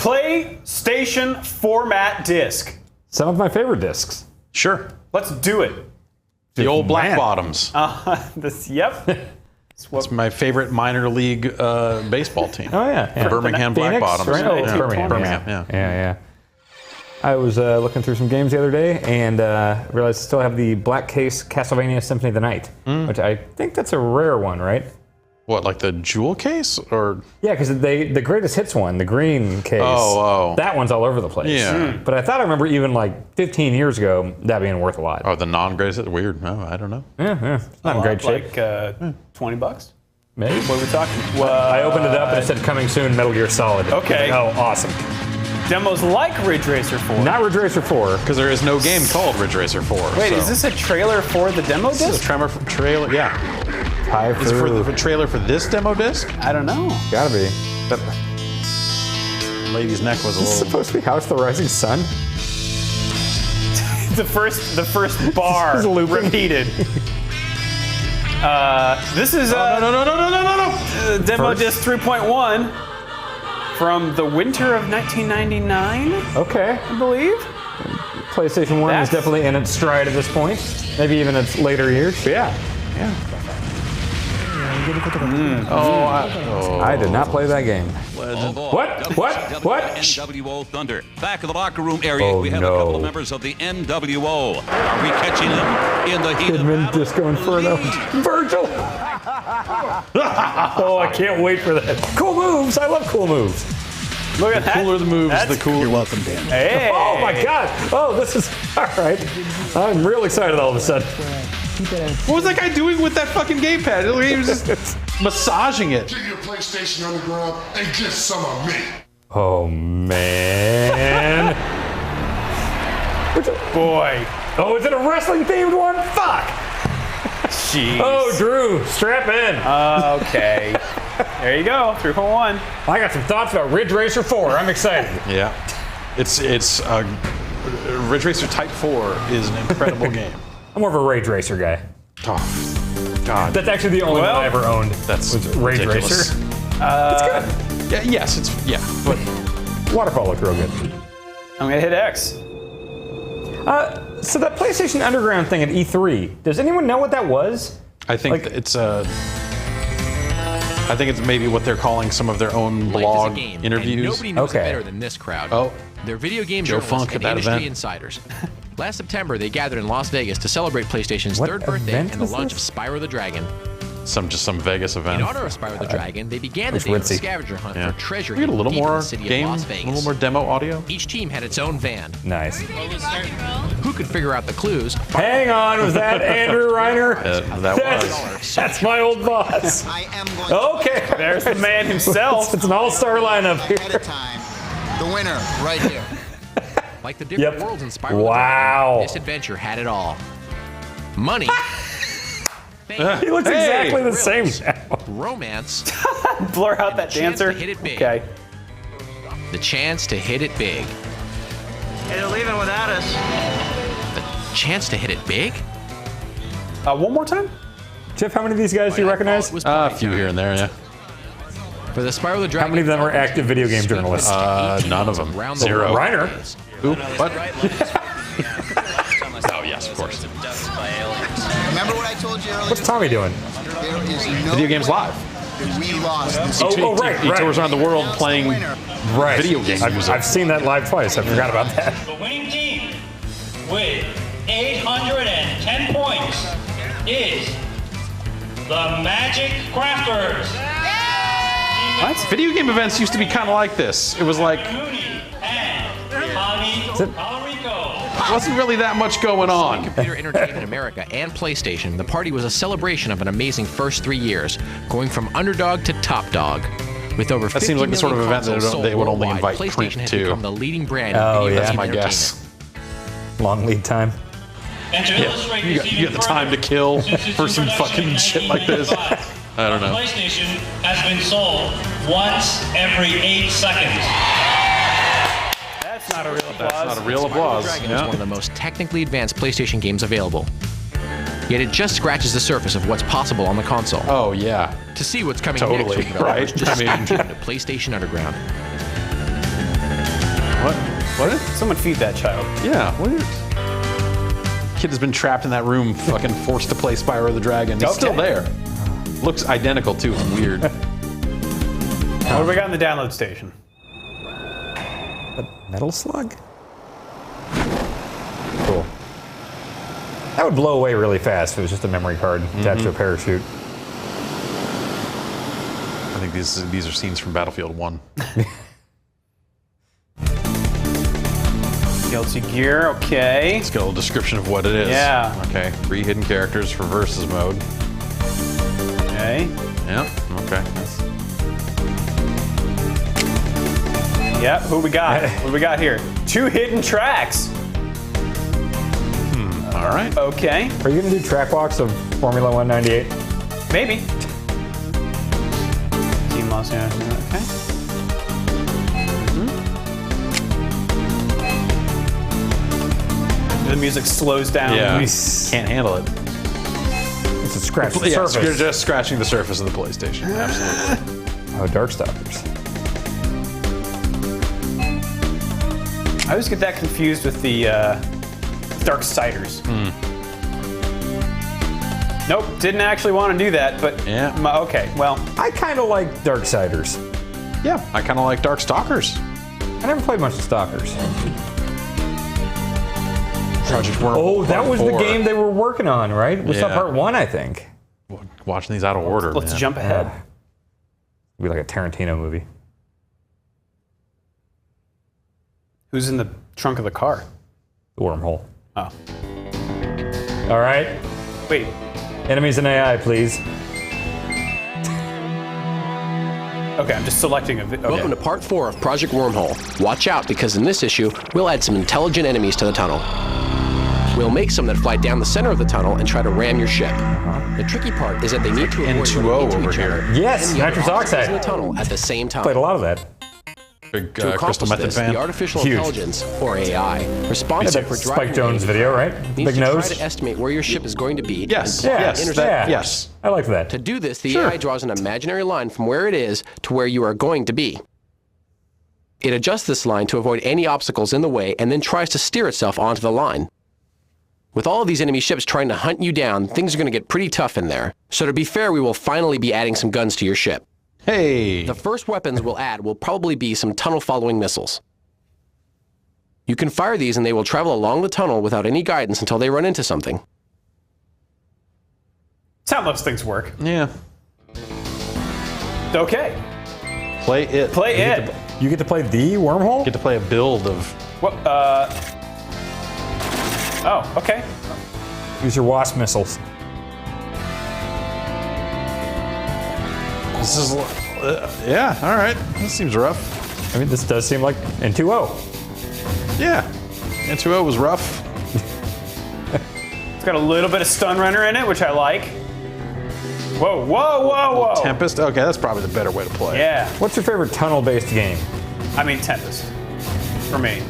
PlayStation format disc. Some of my favorite discs. Sure. Let's do it. The old black bottoms. Yep. It's my favorite minor league baseball team. Oh, yeah. The Birmingham Black Phoenix, Bottoms. right? Oh, Yeah. Birmingham. Yeah. Yeah. I was looking through some games the other day and realized I still have the black case Castlevania Symphony of the Night, which I think that's a rare one, right? What, like the jewel case? Or Yeah, because the greatest hits one, the green case, that one's all over the place. Yeah. But I thought I remember even like 15 years ago that being worth a lot. Oh, the non-greatest? Weird. No, I don't know. Yeah. It's not in great shape. Like $20? Maybe. What are we talking? I opened it up and it said coming soon, Metal Gear Solid. Okay. Oh, awesome. Demos like Ridge Racer 4. Not Ridge Racer 4. Because there is no game called Ridge Racer 4. Wait, is this a trailer for the demo disc? This is a trailer, yeah. Is it for the trailer for this demo disc? I don't know. Gotta be. That lady's neck was a Is this little... supposed to be House of the Rising Sun? the first bar is looping. repeated. This is No. demo disc 3.1 from the winter of 1999, Okay. I believe. PlayStation 1 That's- is definitely in its stride at this point. Maybe even its later years. But yeah. I did not play that game. What? NWO Thunder. Back in the locker room area, Oh, we have a no. couple of members of the NWO. Are we catching them in the heat of Kidman, battle? Disco Inferno. Virgil! Oh, I can't wait for that. Cool moves. I love cool moves. Look at that. Cooler the moves, That's the cooler. You're welcome, Dan. Hey. Oh my God. Oh, this is all right. I'm real excited all of a sudden. What was that guy doing with that fucking gamepad? He was just massaging it. Get your PlayStation Underground and get some of me. Oh man. Boy. Oh, is it a wrestling themed one? Fuck. Jeez. Oh, Drew, strap in. Okay. There you go. 3.1. I got some thoughts about Ridge Racer 4. I'm excited. Yeah. It's Ridge Racer Type 4 is an incredible game. I'm more of a Rage Racer guy. Oh, God. That's actually the only one I ever owned. That's was Rage ridiculous. Racer. It's good. Yeah, yes, but Waterfall looked real good. I'm going to hit X. So that PlayStation Underground thing at E3, does anyone know what that was? I think Like- it's I think it's maybe what they're calling some of their own blog Life is a game, interviews. And nobody knows Okay. it better than this crowd. Oh. They're video game Joe journalists Funk at and that industry event. insiders. Last September, they gathered in Las Vegas to celebrate PlayStation's What third birthday event and the was launch this? of Spyro the Dragon. Some Vegas event. In honor of Spyro the Dragon, they began the Looks day with a ritzy. scavenger hunt Yeah. for treasure We get a hidden little deep in more the city game, of Las a Vegas. little more demo audio. Each team had its own van. Nice. Who could figure out the clues? Hang on, was that Andrew Reiner? That was. That's my old boss. I am going to Okay. There's the man himself. It's an all-star lineup ahead here. of time. The winner, right here. Like the different Yep. worlds in Spyro the Wow. Dragon, this adventure had it all. Money. fame, He looks Hey. exactly the same now. romance, Blur out that chance dancer. to hit it big. Okay. the chance to hit it big. Hey, they're leaving without us. Chance to hit it big? One more time? Jeff, how many of these guys do you recognize? A few here and there, yeah. For the Spyro the Dragon. How many of them were active video game journalists? None of them. Around the Zero. world. Reiner? Who? What? Oh, yes, of course. Remember what I told you earlier? What's Tommy doing? There is no Video Games way Live. that we lost this Right. He tours around the world Announce playing the winner. Right. video game music. I've seen that live twice. I forgot about that. The winning team with 810 points is the Magic Crafters. What? Video game events used to be kind of like this. It was like, Mooney and Javi Talarico. wasn't really that much going on. Computer Entertainment America and PlayStation, the party was a celebration of an amazing first 3 years, going from underdog to top dog. With over That seems like the sort of event that they would only invite PlayStation print has to. become the leading brand Oh, in video yeah. game My entertainment. guess. Long lead time. And to illustrate You this got even the time to further, kill since its for some introduction fucking in shit like this. 1985, I don't the know. PlayStation has been sold once every 8 seconds. That's not a real That's applause. not a real Spyro the applause. Dragon is Yeah. one of the most technically advanced PlayStation games available. Yet it just scratches the surface of what's possible on the console. Oh, yeah. To see what's coming Totally, next, with developers right? just I mean- stay tuned to PlayStation Underground. What? Someone feed that child. Yeah. What? Kid has been trapped in that room, fucking forced to play Spyro the Dragon. He's still there. Looks identical too. It's weird. What do we got in the download station? A metal slug? Cool. That would blow away really fast if it was just a memory card attached to a parachute. I think these are scenes from Battlefield 1. Guilty Gear, okay. Let's get a little description of what it is. Yeah. Okay. 3 hidden characters for versus mode. Okay. Yeah. Okay. Yep, who we got? What do we got here? 2 hidden tracks. All right. Okay. Are you going to do track walks of Formula 198? Maybe. Team Los Angeles, okay. The music slows down. Yeah. Can't handle it. It's a scratch the Yeah, surface. you're just scratching the surface of the PlayStation. Absolutely. Oh, Darkstalkers. I always get that confused with the Darksiders. Nope, didn't actually want to do that, but Yeah. Okay, well, I kind of like Darksiders. Yeah. I kind of like Darkstalkers. I never played much of Stalkers. Project Wormhole. Oh, that Part was 4. the game they were working on, right? Was that Yeah. part 1, I think? Watching these out of order. let's man. jump ahead. It'd be like a Tarantino movie. Who's in the trunk of the car? The wormhole. Oh. All right. Wait, Enemies and AI, please. okay, I'm just selecting a video. Welcome to part 4 of Project Wormhole. Watch out, because in this issue, we'll add some intelligent enemies to the tunnel. We'll make some that fly down the center of the tunnel and try to ram your ship. The tricky part is that they need to avoid N2O running into over each other here. Yes, and the other nitrous obstacles in the oxide. tunnel at the same time. Played a lot of that. Big To Crystal accomplish Method this, fan. the artificial Huge. intelligence, or AI, responsible for driving Spike Jones the video, right? needs Big to nose. try to estimate where your ship is going to be. Yes. and plot Yes. intercept That, course. yes. I like that. To do this, the Sure. AI draws an imaginary line from where it is to where you are going to be. It adjusts this line to avoid any obstacles in the way and then tries to steer itself onto the line. With all of these enemy ships trying to hunt you down, things are going to get pretty tough in there. So to be fair, we will finally be adding some guns to your ship. Hey. The first weapons we'll add will probably be some tunnel-following missiles. You can fire these and they will travel along the tunnel without any guidance until they run into something. That's how most things work. Yeah. Okay, Play it. play it. You get to play the wormhole? Get to play a build of. What? Oh, okay. Use your wasp missiles. This is. Yeah. All right. This seems rough. I mean, this does seem like N2O. Yeah. N2O was rough. It's got a little bit of Stun Runner in it, which I like. Whoa, whoa, whoa, whoa. Tempest. Okay, that's probably the better way to play. Yeah, What's your favorite tunnel-based game? I mean Tempest. For me.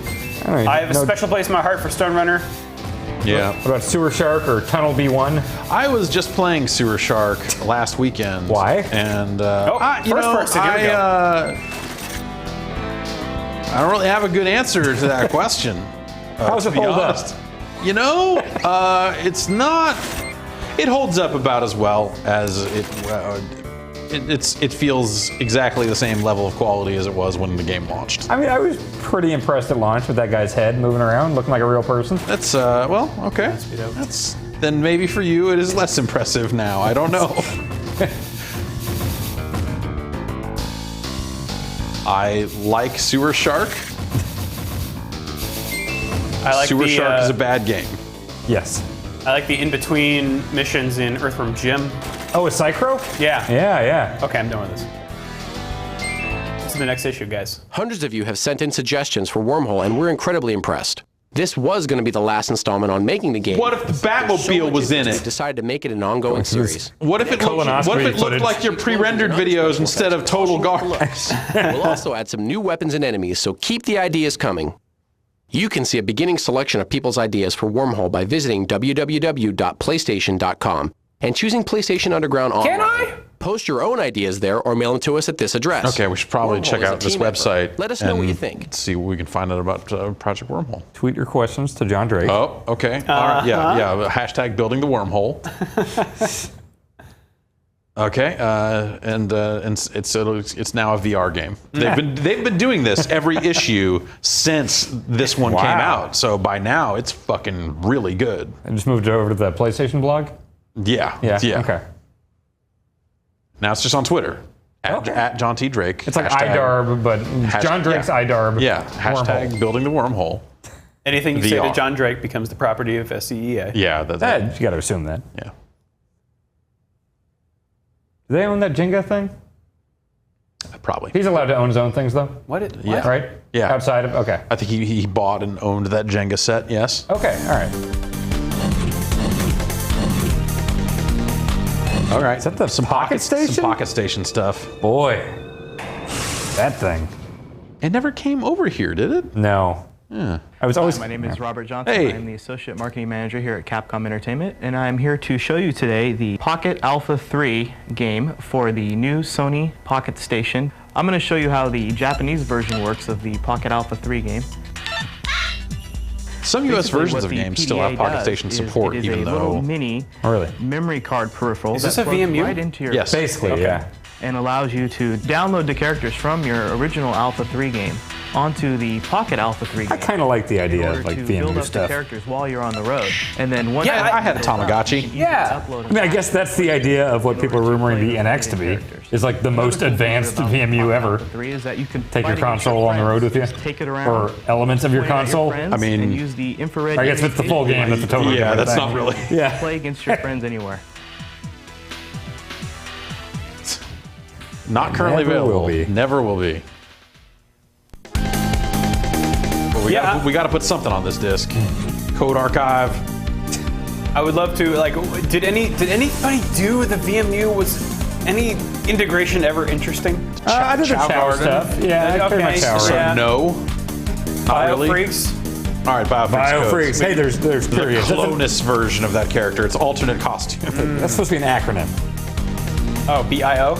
All right, I have a special place in my heart for Stun Runner. Yeah. What about Sewer Shark or Tunnel B1? I was just playing Sewer Shark last weekend. Why? And first person, here we go. I don't really have a good answer to that question. How's to it be hold up? honest. You know, it's not. It holds up about as well as it feels exactly the same level of quality as it was when the game launched. I mean, I was pretty impressed at launch with that guy's head moving around, looking like a real person. That's well, okay. That's then maybe for you it is less impressive now. I don't know. I like Sewer Shark. I like Sewer the, Shark is a bad game. Yes. I like the in-between missions in Earthworm Jim. Oh, a Psychro? Yeah. Yeah, yeah. Okay, I'm done with this. This is the next issue, guys. Hundreds of you have sent in suggestions for Wormhole, and we're incredibly impressed. This was going to be the last installment on making the game. What if the Batmobile was in We it? decided to make it an ongoing series. What if it looked like your pre-rendered videos instead of total garbage? We'll also add some new weapons and enemies, so keep the ideas coming. You can see a beginning selection of people's ideas for Wormhole by visiting www.playstation.com and choosing PlayStation Underground online. Can I? Post your own ideas there or mail them to us at this address. Okay, we should probably Wormhole check is a out this team effort. website. Let us know what and you think. See what we can find out about Project Wormhole. Tweet your questions to John Drake. Oh, okay. All right. Yeah. Hashtag building the wormhole. Okay. And it's now a VR game. They've been doing this every issue since this one came out. So by now it's fucking really good. I just moved it over to the PlayStation blog. Yeah. Yeah. Okay. Now it's just on Twitter. At John T. Drake. It's like iDarb, but John Drake's iDarb. Yeah. Hashtag wormhole. building the wormhole. Anything you say VR. to John Drake becomes the property of SCEA. Yeah. You got to assume that. Yeah. Do they own that Jenga thing? Probably. He's allowed to own his own things, though. What? Yeah. Right? Yeah. Outside of okay. I think he bought and owned that Jenga set. Yes. Okay. All right. All right. Is that the Pocket Station? Some Pocket Station stuff. Boy, that thing. It never came over here, did it? No. Yeah. I was always. My name is Robert Johnson. Hey. I'm the Associate Marketing Manager here at Capcom Entertainment, and I'm here to show you today the Pocket Alpha 3 game for the new Sony Pocket Station. I'm going to show you how the Japanese version works of the Pocket Alpha 3 game. Some U.S. Basically, versions what of the games still have PDA Pocket does Station is support, it is even a though. little mini Really? memory card peripheral Is that this a plugs VMU? right into your Yes. Basically, yeah. and allows you to download the characters from your original Alpha 3 game onto the Pocket Alpha 3 game. I kind of like the in idea order of like to build VMU up the stuff. characters while you're on the road. And then once Yeah, I had a Tamagotchi. I mean, I guess that's the idea of what people are rumoring the NX to be. Is like the most advanced VMU ever. Is that you can Take your fight against console on the road with you, take it around, or elements of your point at console. friends, I mean, and use the infrared. I guess if it's the full game, that's a totally Yeah, different that's thing. not really. Yeah. Play against your friends anywhere. Not currently Never available. will be. Never will be. But we got to put something on this disc. Code archive. I would love to. Like, did anybody do the VMU? Was any integration ever interesting? I did the Chow Chow Garden. stuff. Yeah, I pretty much Chow So Yeah. no. Not Bio really. Freaks. All right, Bio Freaks. Bio codes. Freaks. Hey, there's The periods. clonus version of that character. It's alternate costume. That's supposed to be an acronym. Oh, BIO.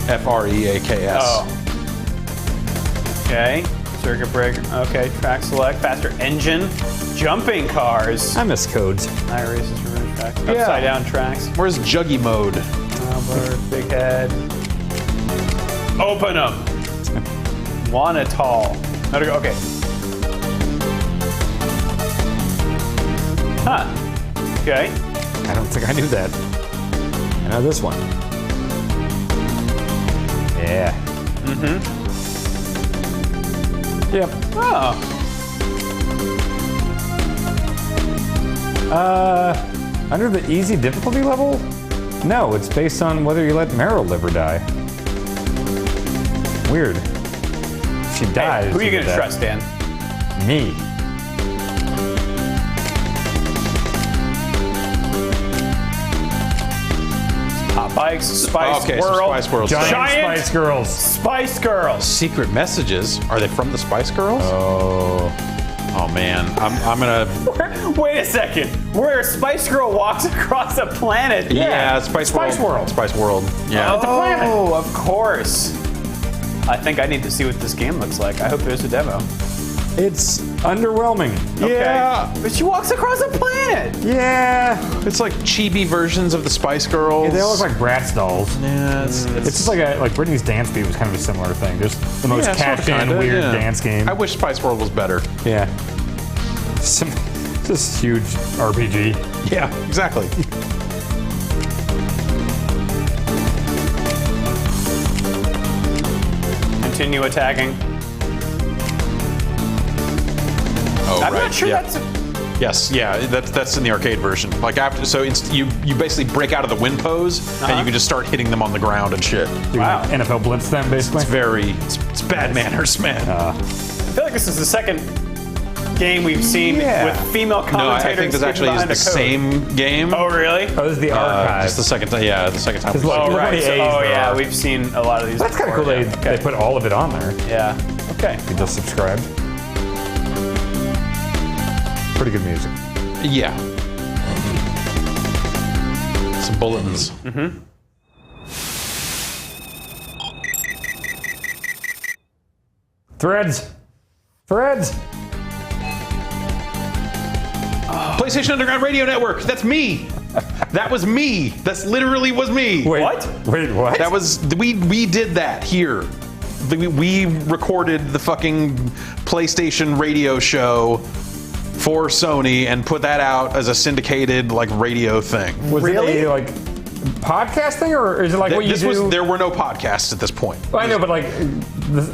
FREAKS. Oh. Okay. Circuit breaker. Okay. Track select. Faster engine. Jumping cars. I miss codes. High races, reverse tracks. Upside down tracks. Where's Juggy mode? Albert, big head. Open them. Wanna tall. How to go? Okay. Huh. Okay. I don't think I knew that. I know this one. Yeah. Yep. Oh. Under the easy difficulty level? No, it's based on whether you let Meryl live or die. Weird. If she dies. Hey, who are you get gonna that. trust, Dan? Me. Hot Bikes, Spice Okay, so World, Spice World. Giant Giant Spice Girls. Spice Girls. Secret messages. Are they from the Spice Girls? Oh man, I'm gonna. Wait a second. Where Spice Girl walks across a planet. Yeah, Spice World. Spice World. Yeah. Oh, of course. I think I need to see what this game looks like. I hope there's a demo. It's underwhelming. Yeah. But she walks across a planet. Yeah. It's like chibi versions of the Spice Girls. They all look like Bratz dolls. Yeah, It's just like Britney's Dance Beat was kind of a similar thing. Just the most Yeah, sorta, cashed in kinda, weird yeah. dance game. I wish Spice World was better. Yeah. Just huge RPG. Yeah, exactly. Continue attacking. Oh, I'm right. not sure yeah. that's. Yes, yeah, that's in the arcade version. Like after, so it's, you basically break out of the win pose and you can just start hitting them on the ground and shit. Wow. NFL Blitz them, basically. It's bad manners, man. I feel like this is the second game we've seen Yeah. with female commentators. No, I think this actually is the same game. Oh, really? Oh, this is the archive. Just the second time. Yeah, the second time. Just look- Oh, Look how right. many So, A's oh, there yeah. are. We've seen a lot of these. That's kind of cool. before, They put all of it on there. Yeah. Okay. You just subscribed. Pretty good music. Yeah. Some bulletins. Threads. PlayStation Underground Radio Network. That's me. That was me. That's literally was me. Wait, What? Wait, what? That was we did that here. We recorded the fucking PlayStation radio show for Sony and put that out as a syndicated like radio thing. Was Really? it a like podcast thing, or is it like what you do? There were no podcasts at this point. Well, I know, but like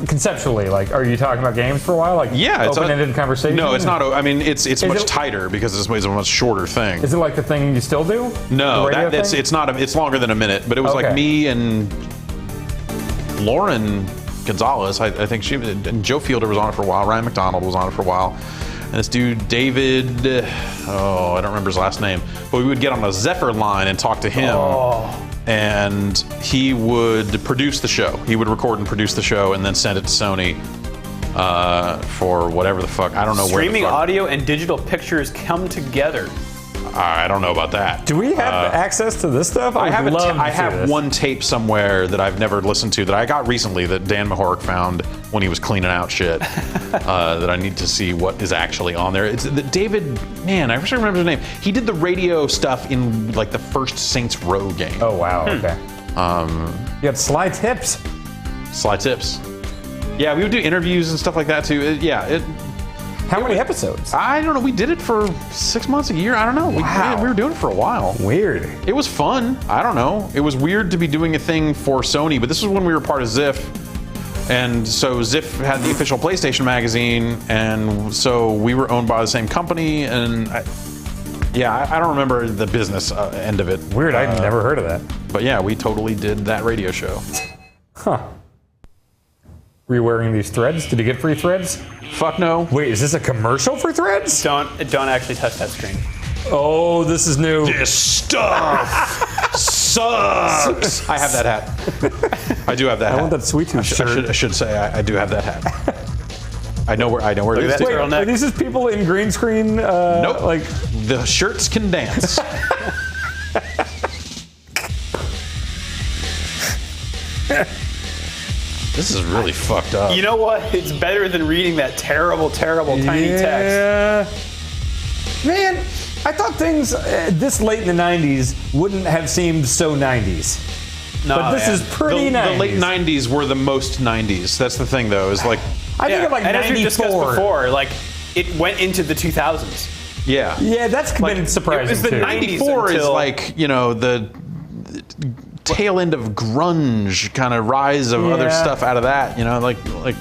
conceptually, like, are you talking about games for a while? Like, Yeah, it's open-ended conversation. No, it's not. I mean, it's much it- tighter because it's a much shorter thing. Is it like the thing you still do? No, The radio that's thing? it's not. It's longer than a minute, but it was Okay. like me and Lauren Gonzalez. I think she and Joe Fielder was on it for a while. Ryan McDonald was on it for a while, and this dude David. I don't remember his last name, but we would get on a Zephyr line and talk to him. And he would produce the show. He would record and produce the show and then send it to Sony for whatever the fuck. I don't know Streaming where the fuck. audio and digital pictures come together. I don't know about that. Do we have access to this stuff? I would love to I see have this. one tape somewhere that I've never listened to that I got recently that Dan Mahork found when he was cleaning out shit that I need to see what is actually on there. It's David, man, I wish I remember his name. He did the radio stuff in like the first Saints Row game. Oh wow. Okay. You had Sly Tips. Sly Tips. Yeah, we would do interviews and stuff like that too. How many episodes? I don't know. We did it for 6 months, a year. I don't know. Wow. We were doing it for a while. Weird. It was fun. I don't know. It was weird to be doing a thing for Sony, but this was when we were part of Ziff. And so Ziff had the official PlayStation magazine, and so we were owned by the same company. And I don't remember the business end of it. Weird. I'd never heard of that. But yeah, we totally did that radio show. Huh. Were you wearing these threads? Did you get free threads? Fuck no. Wait, is this a commercial for threads? Don't actually touch that screen. Oh, this is new. This stuff sucks. I have that hat. I do have that hat. I want that Sweet Tooth shirt. I should say I do have that hat. I know where it Look is. at that too. turtleneck. Are these just people in green screen? Nope. Like, The shirts can dance. This is really fucked up. You know what? It's better than reading that terrible, terrible tiny text. Man, I thought things this late in the 90s wouldn't have seemed so 90s. No, But this man. is pretty the 90s. late 90s were the most 90s. That's the thing, though. Is like, I think of like and as we discussed 94. before, like it went into the 2000s. yeah. Yeah, that's been surprising it was the too. 90s 94 is until- like, the tail end of grunge, kind of rise of other Yeah. stuff out of that. Like.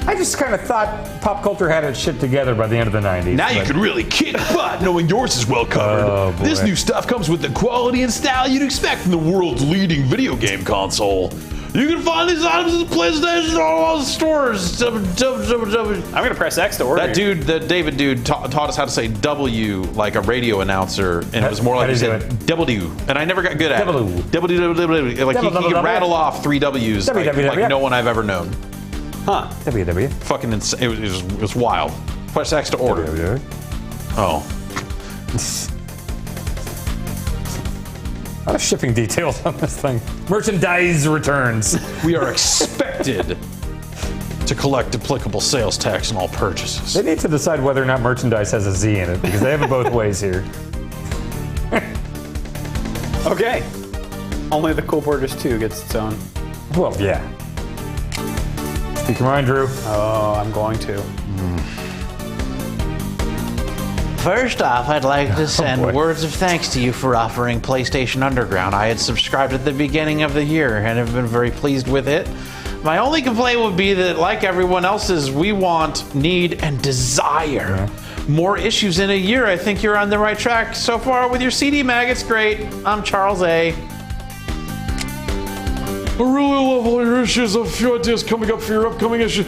I just kind of thought pop culture had its shit together by the end of the 90s. Now you but- can really kick butt knowing yours is well covered. Oh, boy. This new stuff comes with the quality and style you'd expect from the world's leading video game console. You can find these items at the PlayStation and all the stores. I'm gonna press X to order. That dude, that David dude, taught us how to say W like a radio announcer, and it was more How like he do you do said W, and I never got good at it. W. W. Like he could rattle off 3 W's like WWW. no one I've ever known. Huh? WW. Fucking insane. It was wild. Press X to order. WW. Oh. A lot of shipping details on this thing. Merchandise returns. We are expected to collect applicable sales tax on all purchases. They need to decide whether or not merchandise has a Z in it, because they have it both ways here. Okay. Only the Cool Borders 2 gets its own. Well, yeah. Speak your mind, Drew. Oh, I'm going to. First off, I'd like to send boy. words of thanks to you for offering PlayStation Underground. I had subscribed at the beginning of the year and have been very pleased with it. My only complaint would be that, like everyone else's, we want, need, and desire more issues in a year. I think you're on the right track so far with your CD mag. It's great. I'm Charles A. I really love all your issues. I have a few ideas coming up for your upcoming issue.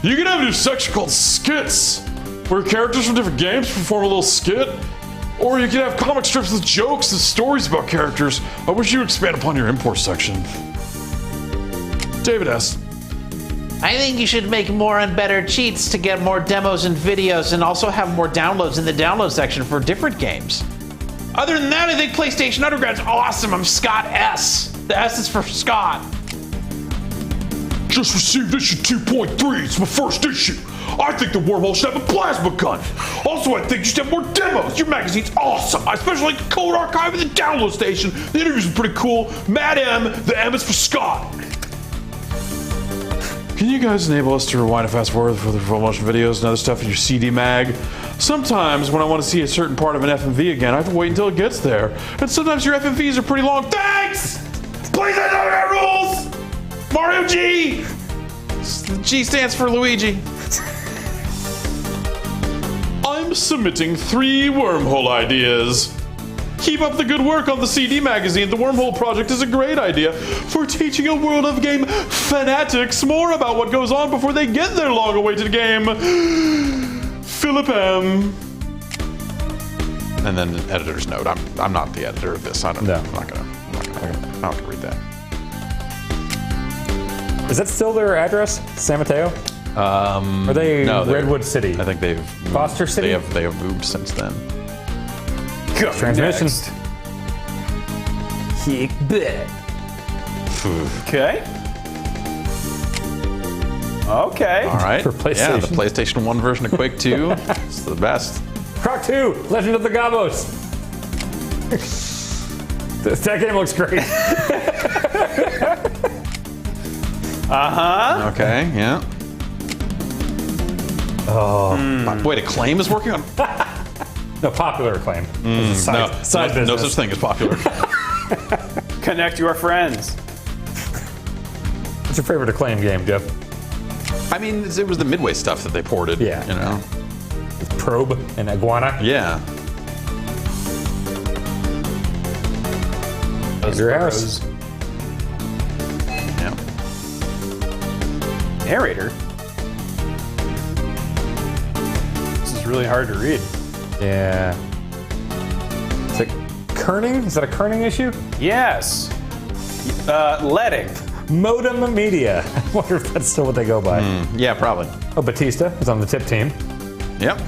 You can have a new section called Skits, where characters from different games perform a little skit. Or you can have comic strips with jokes and stories about characters. I wish you would expand upon your import section. David S. I think you should make more and better cheats to get more demos and videos and also have more downloads in the download section for different games. Other than that, I think PlayStation Underground's awesome. I'm Scott S. The S is for Scott. Just received issue 2.3. It's my first issue. I think the wormhole should have a plasma gun. Also, I think you should have more demos. Your magazine's awesome. I especially like the code archive and the download station. The interviews are pretty cool. Matt M. The M is for Scott. Can you guys enable us to rewind and fast forward for the full motion videos and other stuff in your CD mag? Sometimes when I want to see a certain part of an FMV again, I have to wait until it gets there. And sometimes your FMVs are pretty long. Thanks! Please, I know our rules! Mario G! G stands for Luigi. I'm submitting 3 wormhole ideas. Keep up the good work on the CD magazine. The Wormhole Project is a great idea for teaching a world of game fanatics more about what goes on before they get their long-awaited game. Philip M. And then the editor's note. I'm not the editor of this. I'm not gonna read that. Is that still their address, San Mateo? Are they Redwood City? I think they've Foster City. They have moved since then. Transmission. Okay. Okay. All right. For PlayStation. Yeah, the PlayStation 1 version of Quake 2. It's the best. Croc 2, Legend of the Gabos. That game looks great. Okay, yeah. Oh. Wait, Acclaim is working on... No, popular acclaim. Side business. No such thing as popular. Connect your friends. What's your favorite acclaim game, Jeff? I mean, it was the Midway stuff that they ported. Yeah. You know? Probe and Iguana. Yeah. Your house. Yeah. Narrator. This is really hard to read. Yeah. Is it kerning? Is that a kerning issue? Yes. Letting. Modem Media. I wonder if that's still what they go by. Yeah, probably. Oh, Batista is on the tip team. Yep.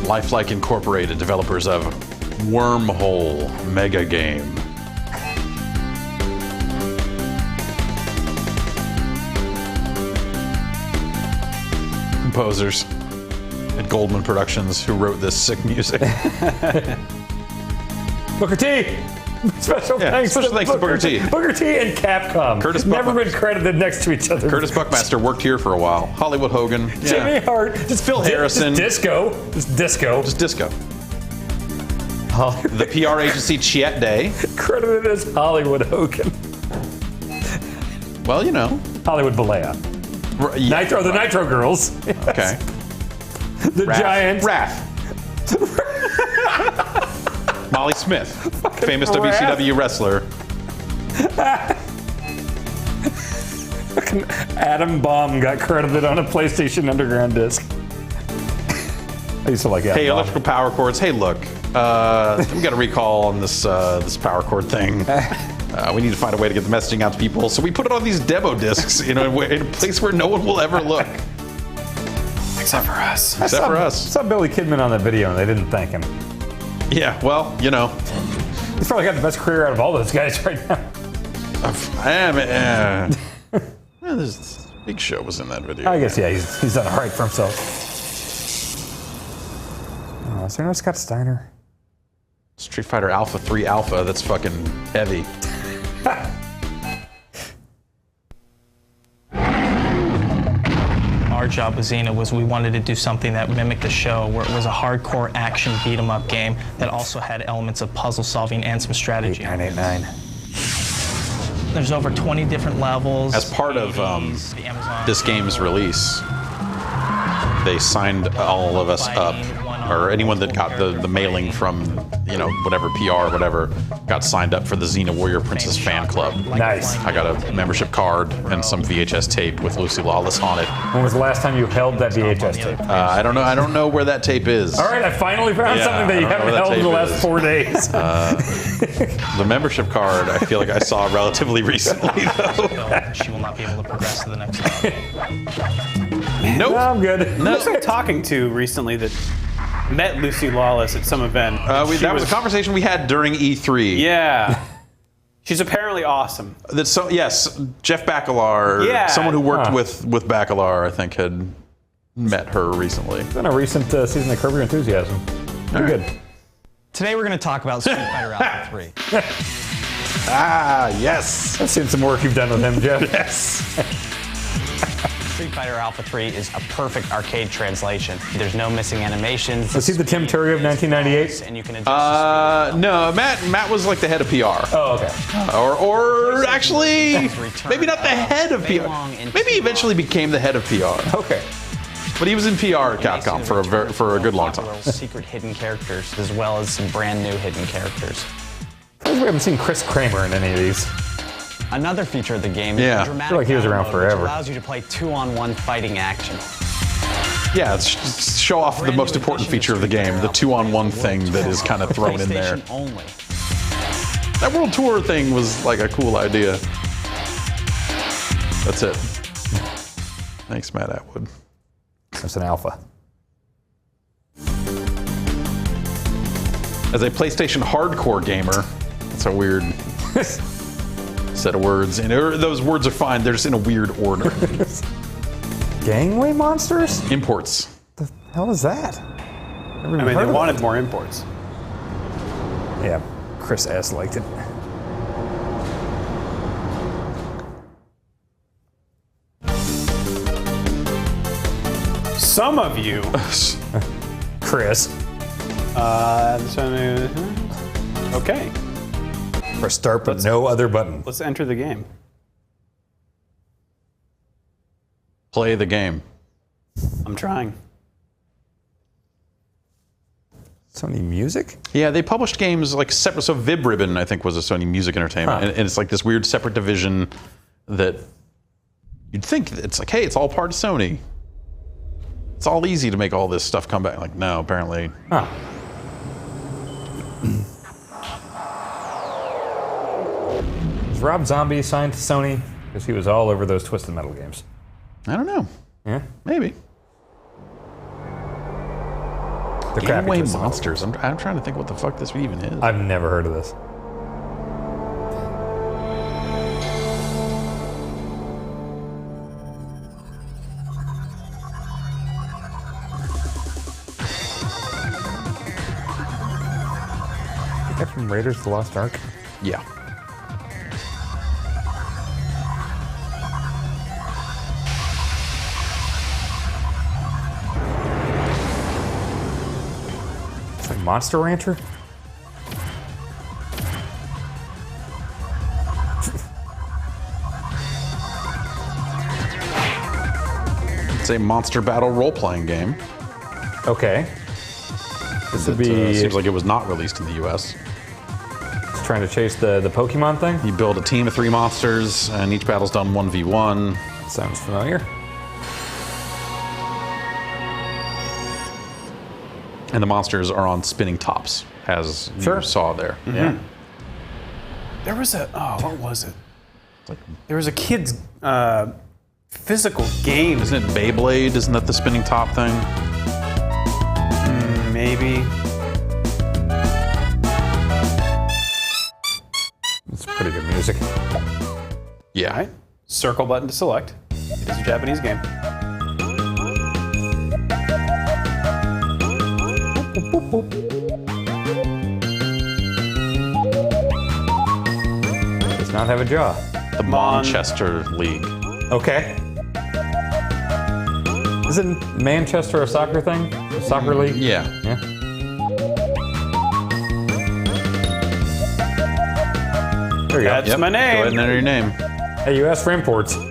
Lifelike Incorporated, developers of Wormhole Mega Game. Composers at Goldman Productions who wrote this sick music. Booker T. Special thanks to Booker T. Booker T and Capcom. Curtis never been credited next to each other. Curtis Buckmaster worked here for a while. Hollywood Hogan. Jimmy Hart. Just Phil Harrison. Just disco. Just disco. Just disco. The PR agency Chiet Day. Credited as Hollywood Hogan. Well, you know. Hollywood Balea. Yeah, Nitro, the Nitro Girls. Yes. Okay. The Giant. Wrath. Molly Smith, famous WCW wrestler. Adam Bomb got credited on a PlayStation Underground disc. I used to like Adam Hey, Bomb. electrical power cords. Hey, look, we got a recall on this this power cord thing. We need to find a way to get the messaging out to people, so we put it on these demo discs in a place where no one will ever look. Except for us. I saw Billy Kidman on that video and they didn't thank him. Yeah, well, you know. He's probably got the best career out of all those guys right now. This Big Show was in that video. I guess, yeah, he's done all right for himself. Oh, is there no Scott Steiner? Street Fighter Alpha 3 Alpha, that's fucking heavy. Our job with Xena was we wanted to do something that mimicked the show, where it was a hardcore action beat 'em up game that also had elements of puzzle solving and some strategy. 8989. There's over 20 different levels. As part of this game's release, they signed all of us up, or anyone that got the mailing from, you know, whatever PR or whatever, got signed up for the Xena Warrior Princess fan club. Nice. I got a membership card and some VHS tape with Lucy Lawless on it. When was the last time you held that VHS tape? I don't know. I don't know where that tape is. All right, I finally found something that you haven't held in the last 4 days. The membership card, I feel like I saw relatively recently, though. She will not be able to progress to the next level. Nope. No, I'm good. Who was I talking to recently that met Lucy Lawless at some event? That was a conversation we had during E3. Yeah. She's apparently awesome. Yes, Jeff Bakalar, Yeah. someone who worked with Bakalar, I think, had met her recently. It's been a recent season of Curb Your Enthusiasm. Pretty good. Today we're going to talk about Street Fighter Alpha 3. Yes. I've seen some work you've done with him, Jeff. Yes. Street Fighter Alpha 3 is a perfect arcade translation. There's no missing animations. Was he the Tim Curry of 1998? And you can adjust No, Matt was like the head of PR. Oh, okay. Or actually, maybe not the head of PR. Maybe he eventually became the head of PR. Okay. But he was in PR at Capcom for a good long time. Secret hidden characters, as well as some brand new hidden characters. We haven't seen Chris Kramer in any of these. Another feature of the game Yeah. is I the feel dramatic like he was battle around mode, forever. which allows you to play 2-on-1 fighting action. Yeah, it's show off the most important feature of the game, the 2-on-1 thing that is kind of thrown in there. PlayStation only. That World Tour thing was like a cool idea. That's it. Thanks, Matt Atwood. That's an alpha. As a PlayStation hardcore gamer, it's a weird set of words. And those words are fine, they're just in a weird order. Gangway monsters? Imports. The hell is that? I mean, they wanted more imports. Yeah, Chris S. liked it. Some of you. Chris. Okay. Press start, but no other button. Let's enter the game. Play the game. I'm trying. Sony Music? Yeah, they published games like separate. So Vib Ribbon, I think, was a Sony Music Entertainment, and it's like this weird separate division that you'd think it's like, hey, it's all part of Sony. It's all easy to make all this stuff come back. Like, no, apparently. Huh. Is Rob Zombie signed to Sony? Because he was all over those Twisted Metal games. I don't know. Yeah? Maybe. The crappy Gameway Twisted Metal Monsters. games. I'm trying to think what the fuck this even is. I've never heard of this. Is that from Raiders of the Lost Ark? Yeah. It's like Monster Rancher? It's a monster battle role-playing game. Okay. This would It be seems like it was not released in the U.S. trying to chase the Pokemon thing? You build a team of 3 monsters, and each battle's done 1v1. Sounds familiar. And the monsters are on spinning tops, as Sure. you saw there. Yeah. There was what was it? There was a kid's physical game. Isn't it Beyblade? Isn't that the spinning top thing? Maybe. It's pretty good music. Yeah. All right. Circle button to select. It is a Japanese game. Does not have a jaw. The Manchester League. Okay. Isn't Manchester a soccer thing? A soccer league? Yeah. Yeah. There you That's go. my Go ahead name. and enter your name. Hey, you asked for imports. Do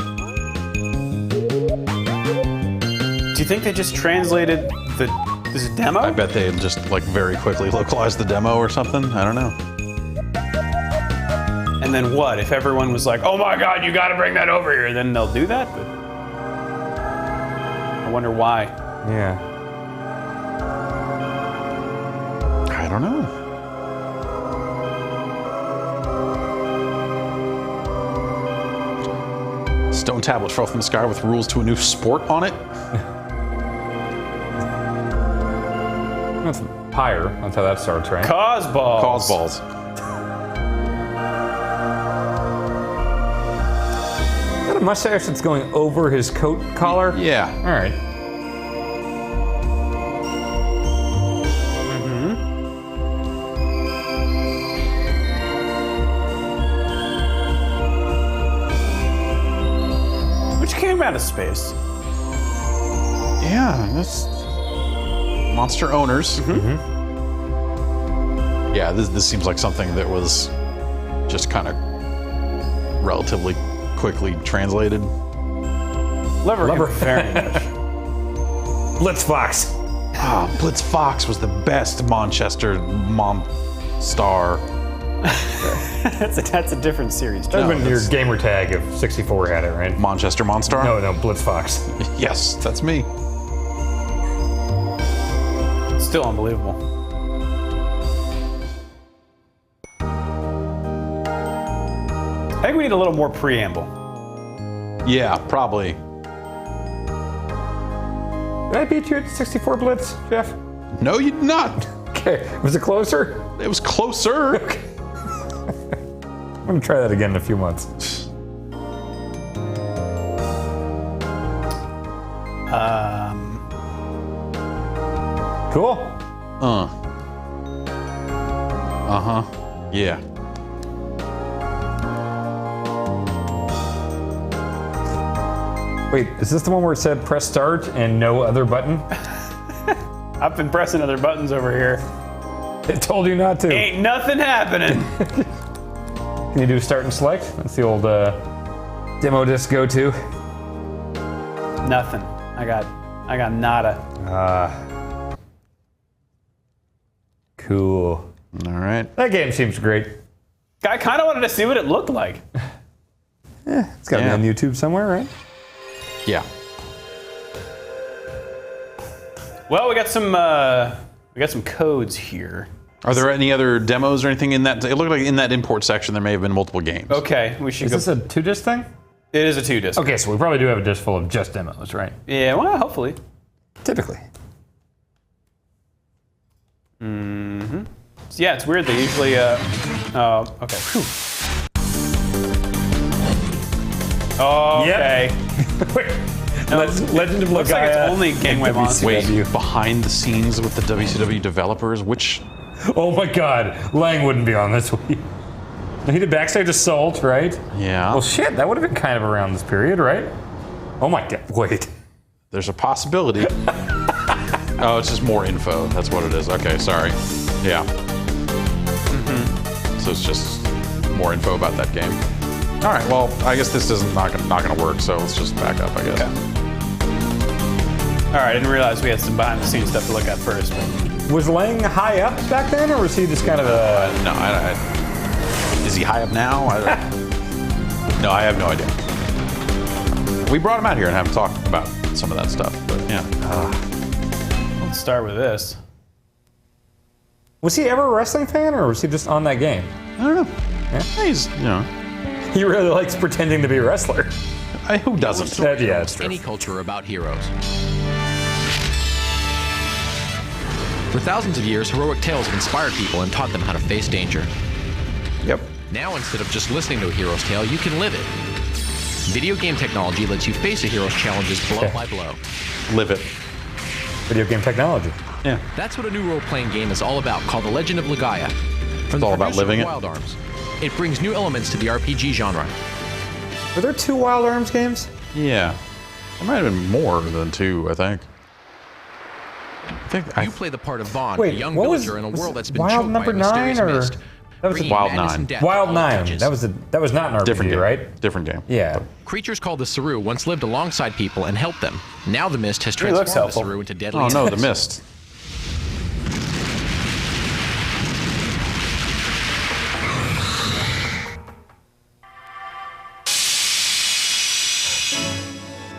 you think they just translated this demo? I bet they just like very quickly localized the demo or something. I don't know. And then what? If everyone was like, "Oh my God, you got to bring that over here," then they'll do that. But I wonder why. Yeah. I don't know. Stone tablet fell from the sky with rules to a new sport on it. That's Pyre. That's how that starts, right? Cause balls. Cause balls. a mustache that's going over his coat collar? Yeah. All right. Which came out of space. Yeah, that's Monster Owners. Yeah, this seems like something that was just kind of relatively quickly translated. Lever very much. Blitz Fox. Ah, Blitz Fox was the best Manchester star. That's a different series. That would have been your gamer tag if 64 had it, right? Manchester Monstar? No, Blitz Fox. Yes, that's me. Still unbelievable. I think we need a little more preamble. Yeah, probably. Did I beat you at 64 Blitz, Jeff? No, you did not. Okay. Was it closer? It was closer. Okay. I'm going to try that again in a few months. Cool. Yeah. Wait, is this the one where it said press start and no other button? I've been pressing other buttons over here. It told you not to. Ain't nothing happening. Can you do start and select? That's the old demo disc go-to. Nothing. I got nada. Cool. All right. That game seems great. I kind of wanted to see what it looked like. It's got to be on YouTube somewhere, right? Yeah. Well, we got some codes here. Are there any other demos or anything in that? It looked like in that import section there may have been multiple games. Okay, we should. Is this a 2-disc thing? It is a 2-disc. Okay, so we probably do have a disc full of just demos, right? Yeah, well, hopefully. Typically. Mm-hmm. So yeah, it's weird. They usually. Oh, okay. Whew. Okay. Wait. Legend of Looks like it's only Gangway Monsters. Wait, behind the scenes with the WCW developers, which? Oh my God, Lang wouldn't be on this week. He did Backstage Assault, right? Yeah. Well, shit, that would have been kind of around this period, right? Oh my God, wait. There's a possibility. Oh, it's just more info. That's what it is. Okay, sorry. Yeah. So it's just more info about that game. All right. Well, I guess this is not gonna work. So let's just back up, I guess. Okay. All right. I didn't realize we had some behind-the-scenes stuff to look at first. But... Was Lang high up back then, or was he just kind of a? No, is he high up now? No, I have no idea. We brought him out here and have him talk about some of that stuff. But yeah. Let's start with this. Was he ever a wrestling fan, or was he just on that game? I don't know. Yeah? He's, He really likes pretending to be a wrestler. Who doesn't? Yeah, that's true. Any culture about heroes. For thousands of years, heroic tales have inspired people and taught them how to face danger. Yep. Now, instead of just listening to a hero's tale, you can live it. Video game technology lets you face a hero's challenges blow by blow. Live it. Video game technology. Yeah. That's what a new role-playing game is all about, called The Legend of Legaia. It's all about living it. Wild Arms. It brings new elements to the RPG genre. Were there 2 Wild Arms games? Yeah. There might have been more than 2, I think. You play the part of Vaughn, Wait, a young what villager was- in a was world that's been Wild choked by a number mysterious 9 or- mist. That was bringing Wild madness 9. and death Wild to all 9. ages. That was not an RPG, Different game, right? Different game. Yeah. Creatures called the Saru once lived alongside people and helped them. Now the mist has He looks transformed the helpful. Saru into deadly Oh no, the enemies. mist.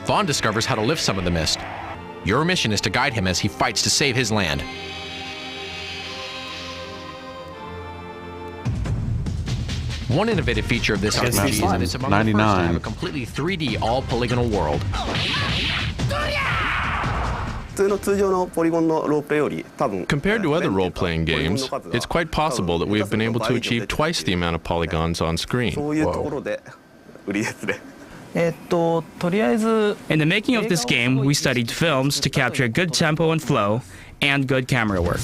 Vaughn discovers how to lift some of the mist. Your mission is to guide him as he fights to save his land. One innovative feature of this RPG is that it's among the first to 99. have a completely 3D all-polygonal world. Compared to other role-playing games, it's quite possible that we have been able to achieve twice the amount of polygons on screen. In the making of this game, we studied films to capture good tempo and flow, and good camera work.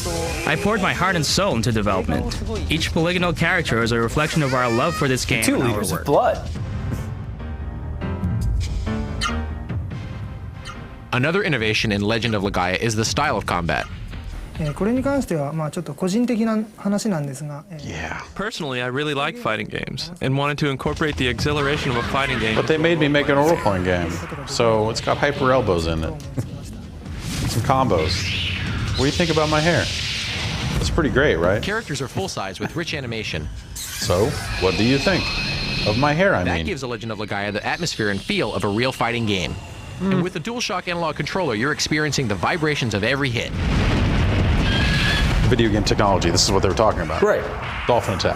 I poured my heart and soul into development. Each polygonal character is a reflection of our love for this game 2 and our liters work. of blood. Another innovation in Legend of Legaia is the style of combat. これに関してはちょっと個人的な話なんですが。Yeah. Personally, I really like fighting games and wanted to incorporate the exhilaration of a fighting game. But they made me make an role-playing game, so it's got hyper elbows in it. Some combos. What do you think about my hair? It's pretty great, right? Characters are full-size with rich animation. So, what do you think of my hair, I That mean? gives A Legend of Legaia the atmosphere and feel of a real fighting game. And with the DualShock analog controller, you're experiencing the vibrations of every hit. Video game technology, this is what they were talking about. Right. Dolphin attack.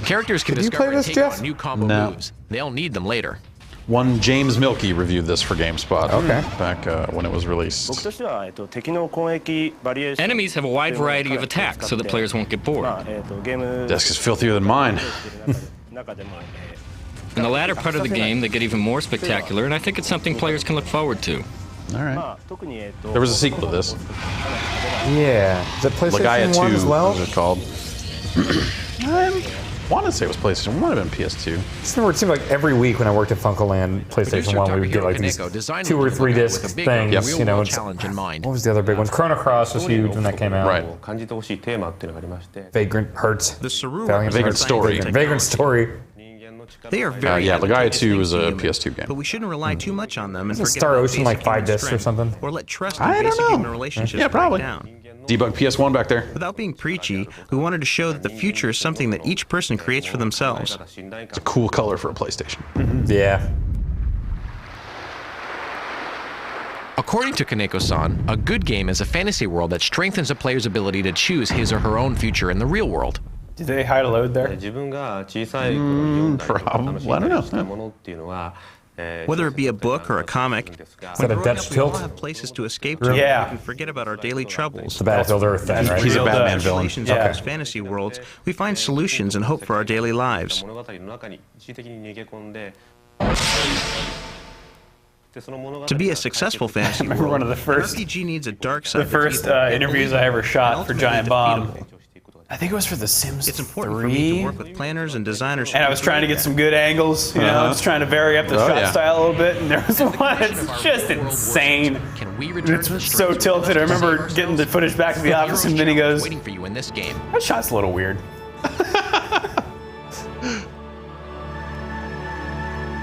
Characters can Did you discover play and this, take Jeff? on new combo No. moves. They'll need them later. One James Milkey reviewed this for GameSpot. Okay. Back when it was released. Enemies have a wide variety of attacks so that players won't get bored. Desk is filthier than mine. In the latter part of the game, they get even more spectacular, and I think it's something players can look forward to. All right. There was a sequel to this. Yeah. Is it PlayStation Legaia 1 2 as well? was it called. I want to say it was PlayStation. It might have been PS2. It seemed like every week when I worked at Funkoland, PlayStation 1, we would get like these 2 or 3 disc things. You know, what was the other big ones? Chrono Cross was huge when that came out. Right. Vagrant Hearts. The Saru Vagrant Story. Vagrant Story. They are very Yeah, Legaia advantageous 2 was a things PS2 human, game. But we shouldn't rely too much on them and Isn't forget Star about Ocean like basic 5 human discs or strength, something? or let trust I and don't basic know. human relationships Yeah, probably. break down. Debug PS1 back there. Without being preachy, we wanted to show that the future is something that each person creates for themselves. It's a cool color for a PlayStation. Yeah. According to Kaneko-san, a good game is a fantasy world that strengthens a player's ability to choose his or her own future in the real world. Did they hide a load there? Probably. I don't know. Whether it be a book or a comic, that a Dutch tilt? we all have places to escape to. Yeah. We can forget about our daily troubles. The Battlefield Earth thing, right? He's a Batman In villain. relations of those fantasy worlds, we find solutions and hope for our daily lives. To be a successful fantasy remember world, one of the first- an RPG needs a dark side. The first interviews I ever shot for Giant Bomb. I think it was for The Sims It's important 3. for me to work with planners and designers. And I was trying to get some good angles, you know, just trying to vary up the shot style a little bit, and there was one that's just insane. Can we return to the It's so tilted. I remember getting the footage back to the office, and then he goes, waiting for you in this game. that shot's a little weird.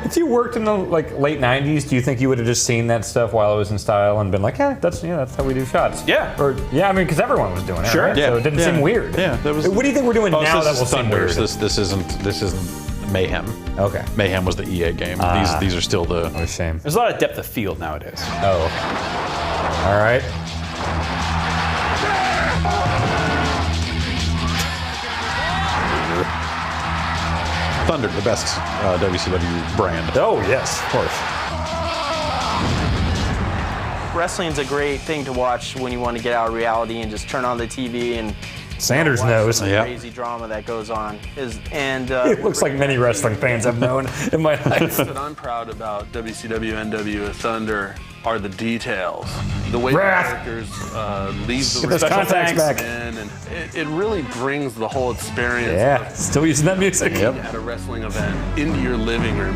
If you worked in the late '90s, do you think you would have just seen that stuff while it was in style and been like, "Yeah, that's how we do shots"? Yeah. Or I mean, because everyone was doing it, Sure. right? Yeah. So it didn't seem weird. Yeah, that was. What do you think we're doing now that this will is seem Thunders. weird? This isn't Mayhem. Okay. Mayhem was the EA game. These are still the. What a shame. There's a lot of depth of field nowadays. Oh. Okay. All right. Thunder, the best WCW brand. Oh yes, of course. Wrestling's a great thing to watch when you want to get out of reality and just turn on the TV and Sanders knows. the crazy drama that goes on. It looks like many wrestling fans I've known in my life. What I'm proud about WCW, NWO, Thunder are the details. The way Wrath. the characters leave the Get those contacts back. in, and it really brings the whole experience Yeah, still using that music. of at a wrestling event into your living room.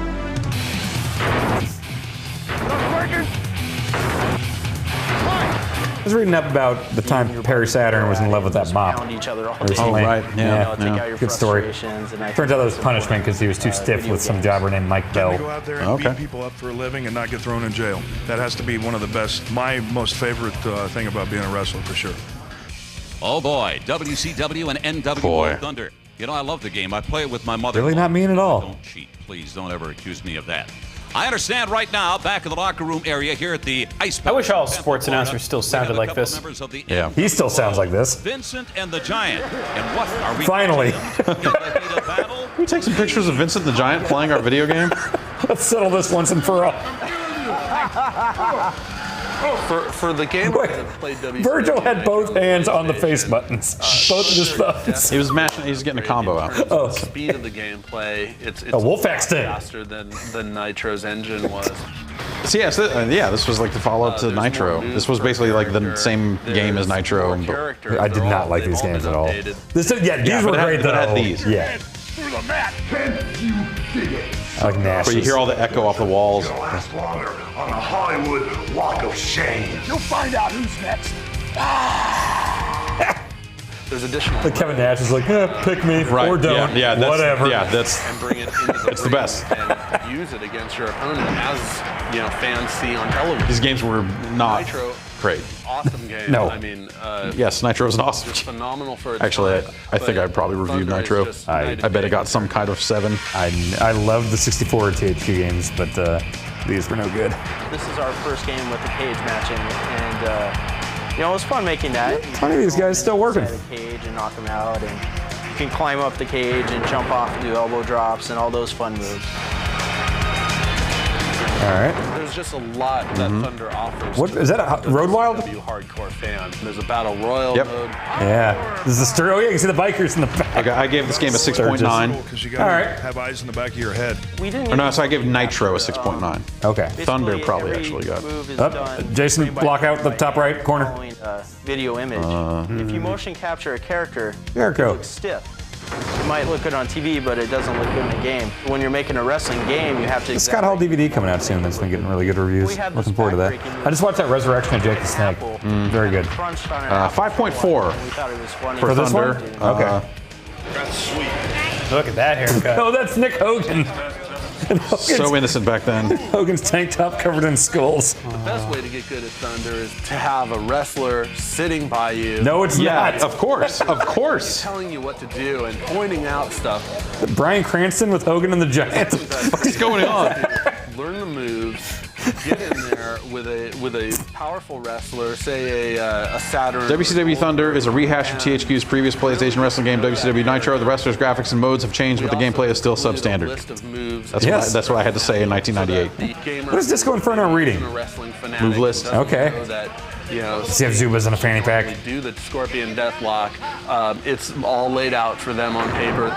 I was reading up about the time Perry Saturn was in love with that mop. Pound each other all Recently. day. right. Yeah. Take out your Good story. frustrations, and I Turns out that was think punishment because he was too stiff video with some games. jobber named Mike To go Bell. out there and Okay. beat people up for a living and not get thrown in jail. That has to be one of the best, my most favorite thing about being a wrestler for sure. Oh boy, WCW and NWO Boy. Thunder. You know, I love the game. I play it with my mother. Really not mean at all. Don't cheat, please. Don't ever accuse me of that. I understand right now, back in the locker room area here at the Ice. I wish all sports announcers still sounded like this. Yeah. He still sounds like this. Vincent and the Giant. And what are we? Finally. Can we take some pictures of Vincent the Giant playing our video game? Let's settle this once and for all. For the game that played WCW, Virgil had both hands on the face buttons. Both of his thumbs. He was mashing. He was getting a combo out. The speed of the gameplay, it's a Wolfpack sting. faster than Nitro's engine was. So this was like the follow-up to Nitro. This was basically like the same game as Nitro. I did not like these games at all. These were great though. It had these. Yeah. I like Nash. Where you hear all the echo off the walls. Last longer on the Hollywood Walk of Shame. You'll find out who's next. There's additional. Like Kevin Nash is like, pick me or don't. Yeah, that's, whatever. Yeah, that's. And bring it into It's the best. And use it against your opponent, as fans see on television. These games were not Nitro, great. awesome game. No. I mean, yes, Nitro was awesome. just phenomenal for its Actually, time, I think I probably reviewed Thunder is Nitro. just I bet it got some kind of 7. I love the 64 THQ games, but these were no good. This is our first game with the cage matching, and it was fun making that. Plenty of these guys still working. The cage and knock them out, and you can climb up the cage and jump off and do elbow drops and all those fun moves. All right. There's just a lot that Thunder offers. What is that? A Road Wild? Hardcore fan. There's a battle royal mode. Yeah. This is the story. Oh yeah, you can see the bikers in the back. Okay, I gave this game a 6.9. Because you gotta have eyes in the back of your head. We didn't. Or no, so I gave Nitro a 6.9. Okay. Thunder probably actually got. Jason, block out the top right corner. Video image. If you motion capture a character, Jericho. it looks stiff. It might look good on TV, but it doesn't look good in the game. When you're making a wrestling game, you have to. The Scott Hall DVD coming out soon. That's been getting really good reviews. Looking forward to that. I just watched that Resurrection of Jake the Snake. Very good. 5.4 for this Thunder. one. Okay. That's sweet. Look at that haircut. Oh, that's Nick Hogan. So innocent back then. Hogan's tank top covered in skulls. The best way to get good at Thunder is to have a wrestler sitting by you. No, it's not. Of course, of course. Telling you what to do and pointing out stuff. Bryan Cranston with Hogan and the Giant. What is going on? Learn the moves. Get in there with a powerful wrestler, say a Saturn. WCW Thunder is a rehash of THQ's previous PlayStation wrestling game, WCW Nitro. The wrestler's graphics and modes have changed, but the gameplay is still substandard. That's what I had to say in 1998. What is Disco Inferno reading? Move list. Okay. See if Zuba's in a fanny pack. They do the Scorpion Deathlock. It's all laid out for them on paper.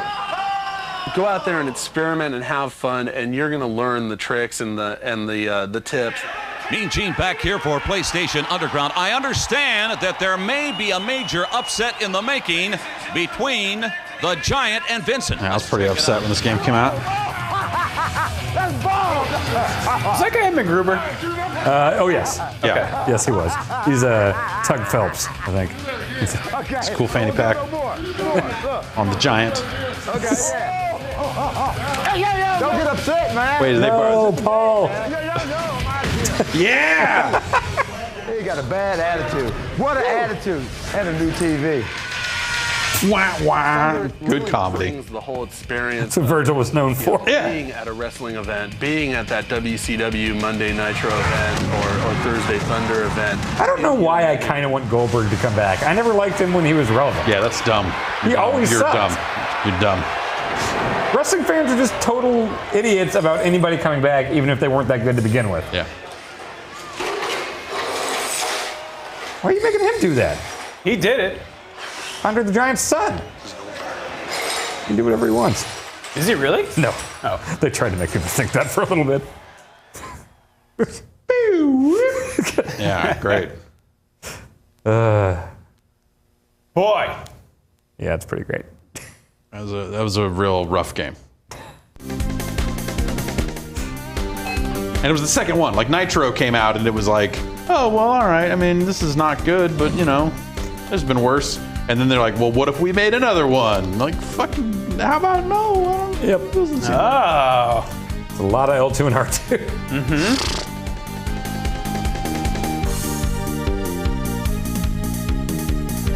Go out there and experiment and have fun, and you're going to learn the tricks and the tips. Mean Gene back here for PlayStation Underground. I understand that there may be a major upset in the making between the Giant and Vincent. I was pretty upset when this game came out. Is that guy McGruber? Oh yes. Yeah. Okay. Yes, he was. He's Tug Phelps, I think. It's a cool fanny pack on the Giant. Don't get upset, man. Wait, did they borrow? Paul. Yeah. He got a bad attitude. What an attitude and a new TV. Wah, wah. Good comedy. Brings the whole experience. That's what Virgil was known for. Being at a wrestling event, being at that WCW Monday Nitro event or Thursday Thunder event. I don't know why I kind of want Goldberg to come back. I never liked him when he was relevant. Yeah, that's dumb. He always You're sucked. dumb. You're dumb. Wrestling fans are just total idiots about anybody coming back, even if they weren't that good to begin with. Yeah. Why are you making him do that? He did it. Andre the Giant's son. He can do whatever he wants. Is he really? No. Oh. They tried to make people think that for a little bit. Yeah, great. Boy. Yeah, it's pretty great. That was a real rough game. And it was the second one. Like Nitro came out and it was like, oh, well, all right. I mean, this is not good, but you know, there's been worse. And then they're like, well, what if we made another one? Like, fucking, how about no? Yep. Oh. It's a lot of L2 and R2. Mm-hmm.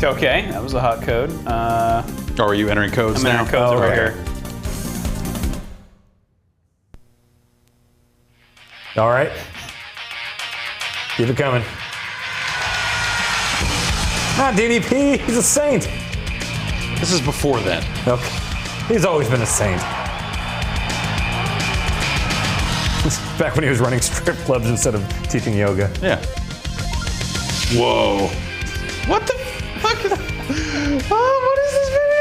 Okay, that was a hot code. Oh, are you entering codes I'm now? entering codes over here. All right. Keep it coming. Not DDP. He's a saint. This is before then. Okay. He's always been a saint. Back when he was running strip clubs instead of teaching yoga. Yeah. Whoa. What the fuck is... Oh, what is this video?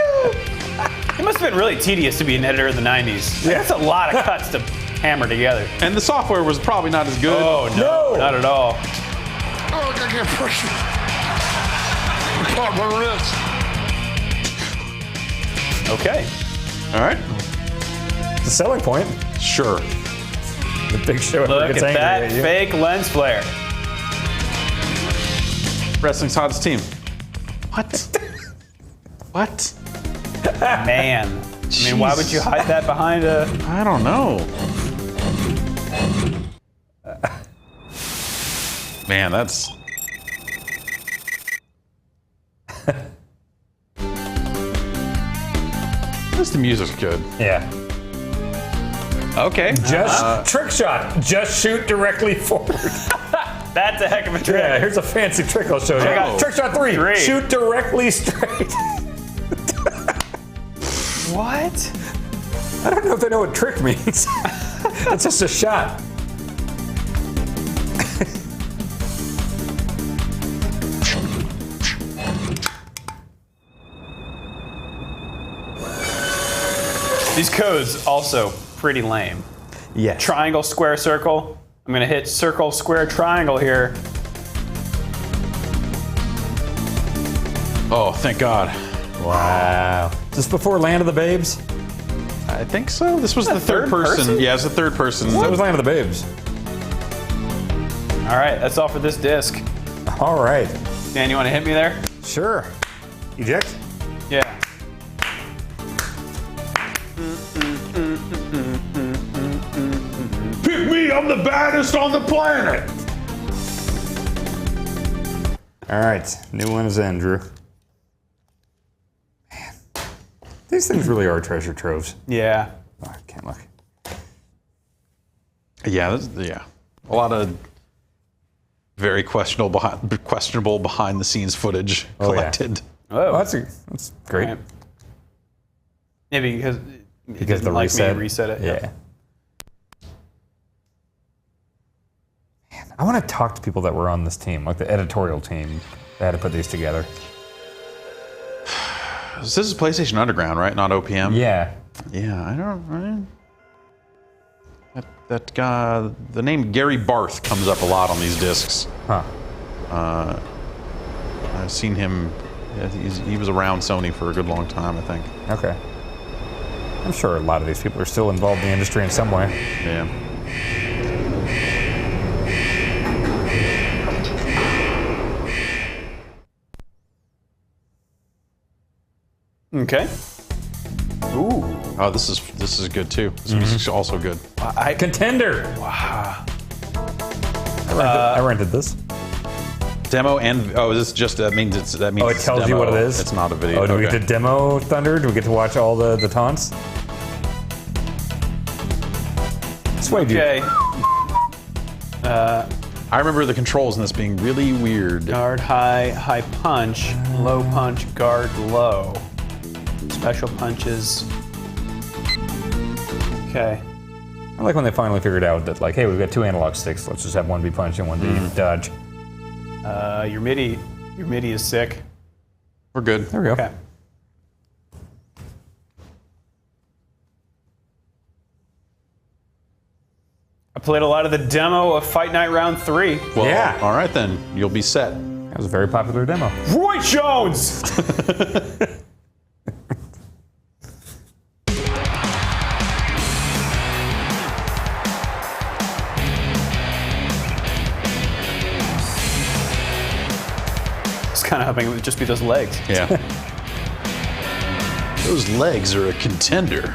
It must have been really tedious to be an editor in the 90s. Yeah. That's a lot of cuts to hammer together. And the software was probably not as good. Oh, no. Not at all. Oh, I can't push it. My wrist. Okay. All right. It's a selling point. Sure. The big show. Look gets at angry that at you. fake lens flare. Wrestling's hottest team. What? What? Man. I mean, why would you hide that behind a... I don't know. Man, that's... At least the music's good. Yeah. Okay. Just trick shot. Just shoot directly forward. That's a heck of a trick. Yeah, here's a fancy trick I'll show you. Check out Trick shot 3. Shoot directly straight. What? I don't know if they know what trick means. It's just a shot. These codes also pretty lame. Yeah. Triangle, square, circle. I'm gonna hit circle, square, triangle here. Oh, thank God. Wow. Is this before Land of the Babes? I think so. This was the third person. Yeah, it's the third person. So it was Land of the Babes. All right, that's all for this disc. All right. Dan, you want to hit me there? Sure. Eject? Yeah. Pick me, I'm the baddest on the planet. All right. New one is in, Drew. Man. These things really are treasure troves. Yeah. Oh, I can't look. Yeah, a lot of very questionable behind the scenes footage collected. Oh, that's great. Right. Yeah, because Because the like reset. Me reset it. Yeah. Man, I want to talk to people that were on this team, like the editorial team that had to put these together. This is PlayStation Underground, right? Not OPM. Yeah. Yeah, I don't. That guy, the name Gary Barth comes up a lot on these discs. Huh. I've seen him. Yeah, he was around Sony for a good long time, I think. Okay. I'm sure a lot of these people are still involved in the industry in some way. Yeah. Okay. Ooh. Oh, this is good too. This music's also good. Contender. Wow. I rented this. Demo and is this just that means it's Oh, it tells demo. you what it is. It's not a video. Oh, do we get to demo Thunder? Do we get to watch all the taunts? Sway dude. Okay. I remember the controls in this being really weird. Guard high, high punch, low punch, guard low. Special punches. Okay. I like when they finally figured out that, like, hey, we've got 2 analog sticks. Let's just have one be punch and one be dodge. Your MIDI is sick. We're good. There we go. Okay. I played a lot of the demo of Fight Night Round 3. Well, Yeah. all right then. You'll be set. That was a very popular demo. Roy Jones! Kind of hoping it would just be those legs. Yeah. Those legs are a contender.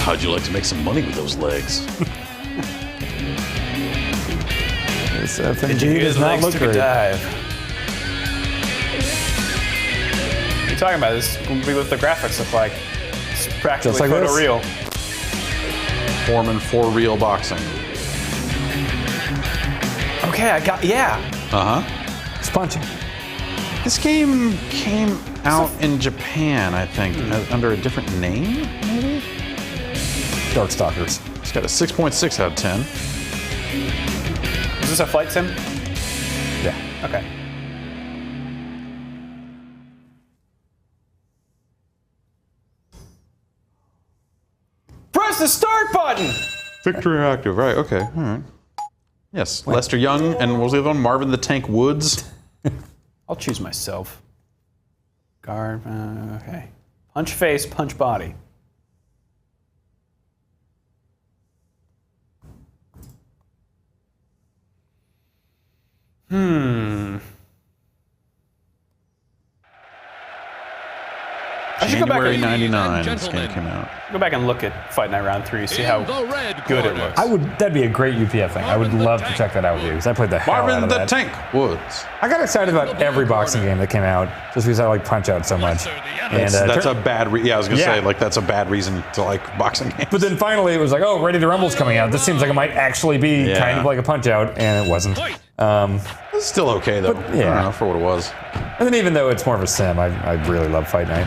How'd you like to make some money with those legs? This Did FMG you hear does the not legs look took a great. dive? What are you talking about? This will be what the graphics look like. It's practically Just like this? photoreal. Foreman for real boxing. Okay, yeah. It's punching. This game came out in Japan, I think, under a different name, maybe? Darkstalkers. It's got a 6.6 out of 10. Is this a flight sim? Yeah. Okay. Press the start button! Victory active, right, okay, all right. Yes, Lester Young, and what was the other one? Marvin the Tank Woods. I'll choose myself. Guard, okay. Punch face, punch body. I should go back January and, '99, this game came out. go back and look at Fight Night Round 3, see how good it looks. That'd be a great UPF thing. I would love to check that out with you, because I played the hell out Marvin of the that. Tank Woods. I got excited about every boxing game that came out, just because I like Punch-Out so much. And, That's a bad, I was gonna Yeah. say, like, that's a bad reason to like boxing games. But then finally it was like, oh, Ready to Rumble's coming out. This seems like it might actually be kind of like a Punch-Out, and it wasn't. It's still okay, though. But, yeah. I don't know, for what it was. And then even though it's more of a sim, I really love Fight Night.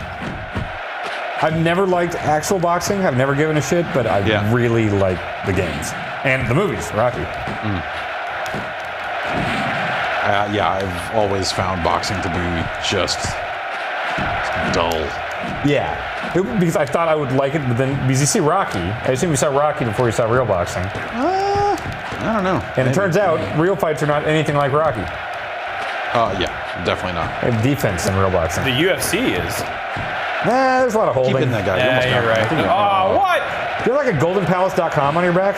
I've never liked actual boxing. I've never given a shit, but I really like the games. And the movies, Rocky. Yeah, I've always found boxing to be just dull. Yeah, because I thought I would like it, but then, because you see Rocky, I assume you saw Rocky before you saw real boxing. I don't know. And it turns out, real fights are not anything like Rocky. Yeah, definitely not. They have defense in real boxing. The UFC is. Nah, there's a lot of holding. Keep in that guy. Yeah, you're right. Oh, what? You have like a goldenpalace.com on your back?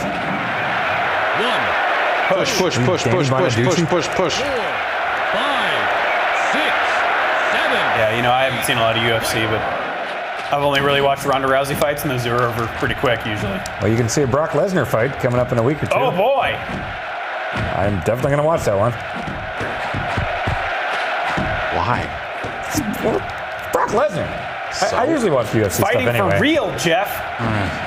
Push, push, push, push, push, push, push, push. 4, 5, 6, 7. Yeah, you know, I haven't seen a lot of UFC, but I've only really watched Ronda Rousey fights, and those are over pretty quick usually. Well, you can see a Brock Lesnar fight coming up in a week or two. Oh, boy. I'm definitely going to watch that one. Why? Well, Brock Lesnar. I usually watch UFC Fighting stuff anyway. for real, Jeff.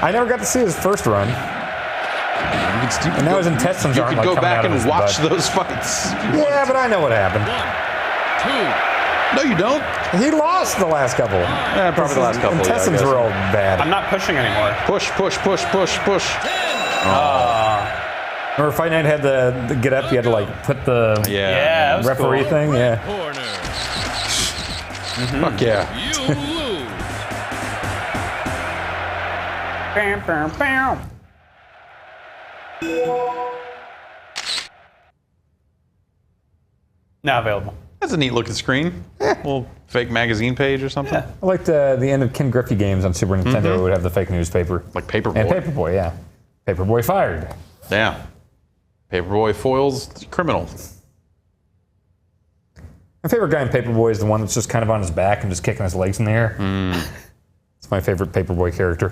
I never got to see his first run. And now his intestines aren't You like could go coming back out of and his watch butt. those fights. Yeah, but I know what happened. 1, 2. No, you don't. He lost the last couple. Yeah, probably the last couple. Intestines were all bad. I'm not pushing anymore. Push, push, push, push, push. Remember Fight Night had the get up, you had to like put the Yeah, that was referee cool. thing, yeah. Fuck yeah. Bam, bam, bam. Now available. That's a neat looking screen. Little fake magazine page or something. I liked the end of Ken Griffey games on Super Nintendo. It would have the fake newspaper. Like Paperboy. And Paperboy, yeah. Paperboy fired. Yeah. Paperboy foils criminal. My favorite guy in Paperboy is the one that's just kind of on his back and just kicking his legs in the air. It's my favorite Paperboy character.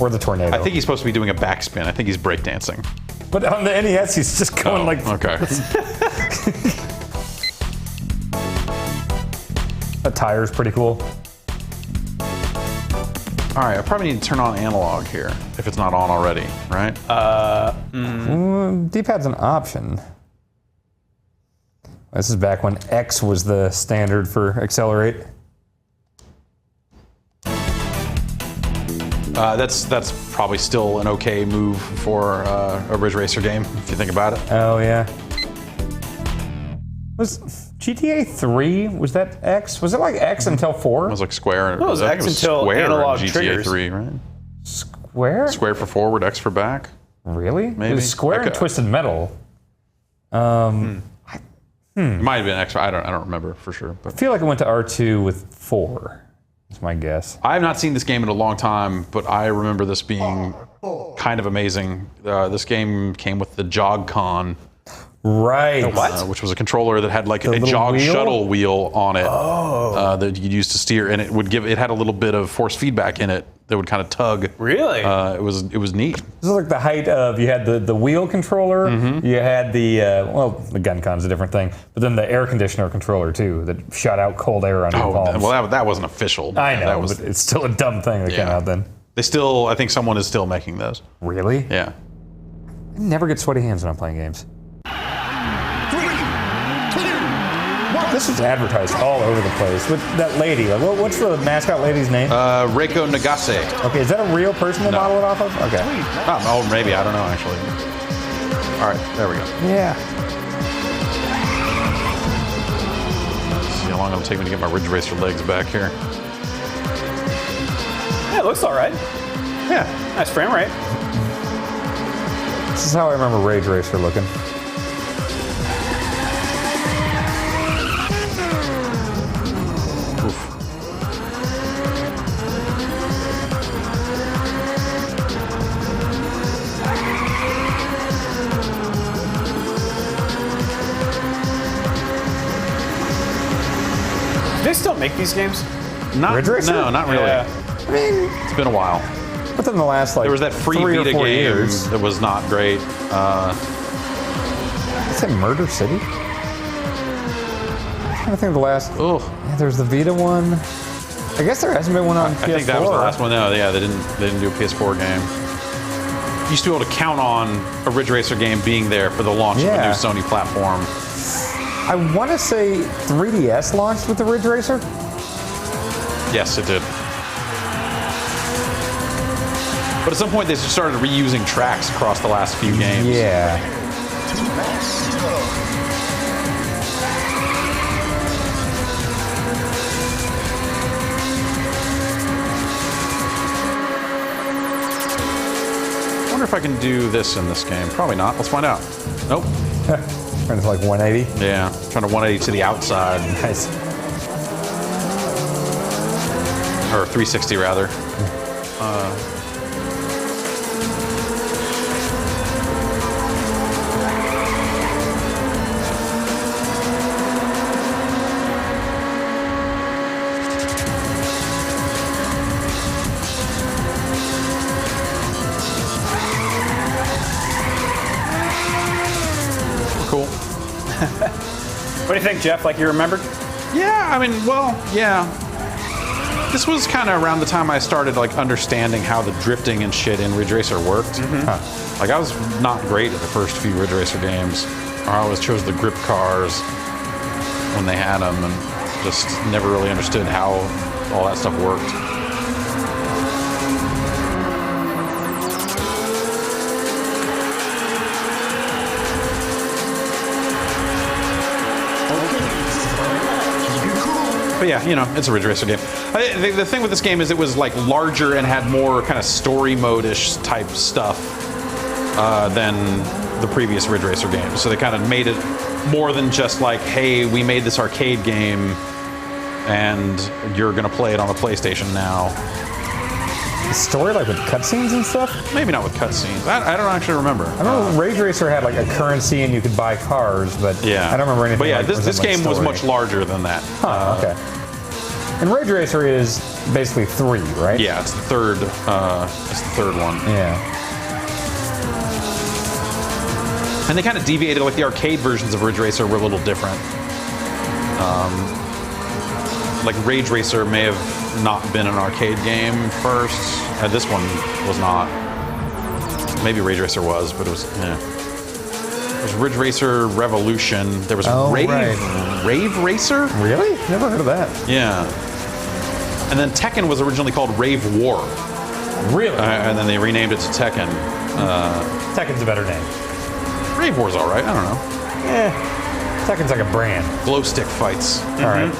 Or the tornado. I think he's supposed to be doing a backspin. I think he's breakdancing. But on the NES, he's just going like... Okay. The tire's pretty cool. All right, I probably need to turn on analog here if it's not on already, right? D-pad's an option. This is back when X was the standard for accelerate. That's probably still an okay move for a Ridge Racer game, if you think about it. Oh, yeah. Was GTA 3, was that X? Was it like X until 4? It was like Square. Well, it was I think X until Square analog in GTA triggers. 3, right? Square? Square for forward, X for back. Really? Maybe. It was Square and Twisted Metal. It might have been X. I don't remember for sure. But I feel like it went to R2 with 4. That's my guess. I have not seen this game in a long time, but I remember this being kind of amazing. This game came with the JogCon. Right. The what? Which was a controller that had like a little jog wheel? shuttle wheel on it that you could use to steer, and it had a little bit of force feedback in it that would kind of tug. Really? It was neat. This is like the height of, you had the wheel controller, you had the gun con's a different thing, but then the air conditioner controller too, that shot out cold air on your palms. Well, that wasn't official. I know, that was, but it's still a dumb thing that came out then. They still, I think someone is still making those. Really? Yeah. I never get sweaty hands when I'm playing games. 3, 2, 1. This is advertised all over the place with that lady. Like, what's the mascot lady's name? Reiko Nagase. Okay, is that a real person to model it off of? Okay. Oh, maybe. I don't know, actually. All right, there we go. Yeah. See how long it'll take me to get my Ridge Racer legs back here. Yeah, it looks all right. Yeah. Nice frame rate. This is how I remember Rage Racer looking. Do they still make these games? Not, Ridge Racer? No, not really. Yeah. I mean, It's been a while. within the last like There was that free 3 or Vita 4 game years. that was not great. Is it Murder City? I'm trying to think of the last. Oh, Yeah, there's the Vita one. I guess there hasn't been one on PS4. I think that was the last one. No, yeah, they didn't do a PS4 game. You used to be able to count on a Ridge Racer game being there for the launch of a new Sony platform. I want to say 3DS launched with the Ridge Racer. Yes, it did. But at some point, they started reusing tracks across the last few games. Yeah. I wonder if I can do this in this game. Probably not. Let's find out. Nope. Trying to like 180. Yeah, trying to 180 to the outside. Nice. Or 360 rather. Cool. What do you think, Jeff? Like you remembered? Yeah, I mean, well, yeah. This was kind of around the time I started like understanding how the drifting and shit in Ridge Racer worked. Like I was not great at the first few Ridge Racer games. I always chose the grip cars when they had them, and just never really understood how all that stuff worked. But yeah, you know, it's a Ridge Racer game. The thing with this game is it was like larger and had more kind of story mode-ish type stuff than the previous Ridge Racer games. So they kind of made it more than just like, hey, we made this arcade game and you're gonna play it on the PlayStation now. The story like with cutscenes and stuff? Maybe not with cutscenes. I don't actually remember. I remember Rage Racer had like a currency and you could buy cars, but yeah, I don't remember anything. But yeah, like, this game was story. much larger than that. Okay. And Rage Racer is basically 3, right? Yeah, it's the third. It's the third one. Yeah. And they kind of deviated. Like the arcade versions of Ridge Racer were a little different. Like Rage Racer may have not been an arcade game first. This one was not. Maybe Rage Racer was, but it was. Yeah. There was Ridge Racer Revolution. There was Rave Racer. Really? Never heard of that. Yeah. And then Tekken was originally called Rave War. Really? And then they renamed it to Tekken. Tekken's a better name. Rave War's all right. I don't know. Yeah. Tekken's like a brand. Glow stick fights. All right.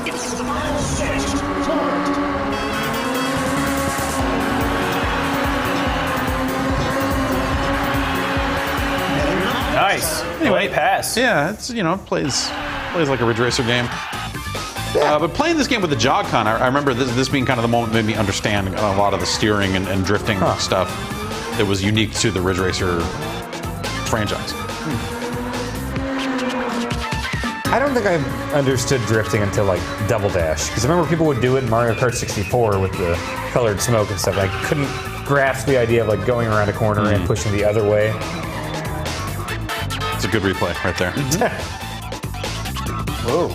Nice. Anyway, pass. Yeah, it's it plays like a Ridge Racer game. But playing this game with the Joy-Con, I remember this being kind of the moment that made me understand a lot of the steering and drifting stuff that was unique to the Ridge Racer franchise. I don't think I understood drifting until like Double Dash, because I remember people would do it in Mario Kart 64 with the colored smoke and stuff. I couldn't grasp the idea of like going around a corner and pushing the other way. It's a good replay right there. Whoa.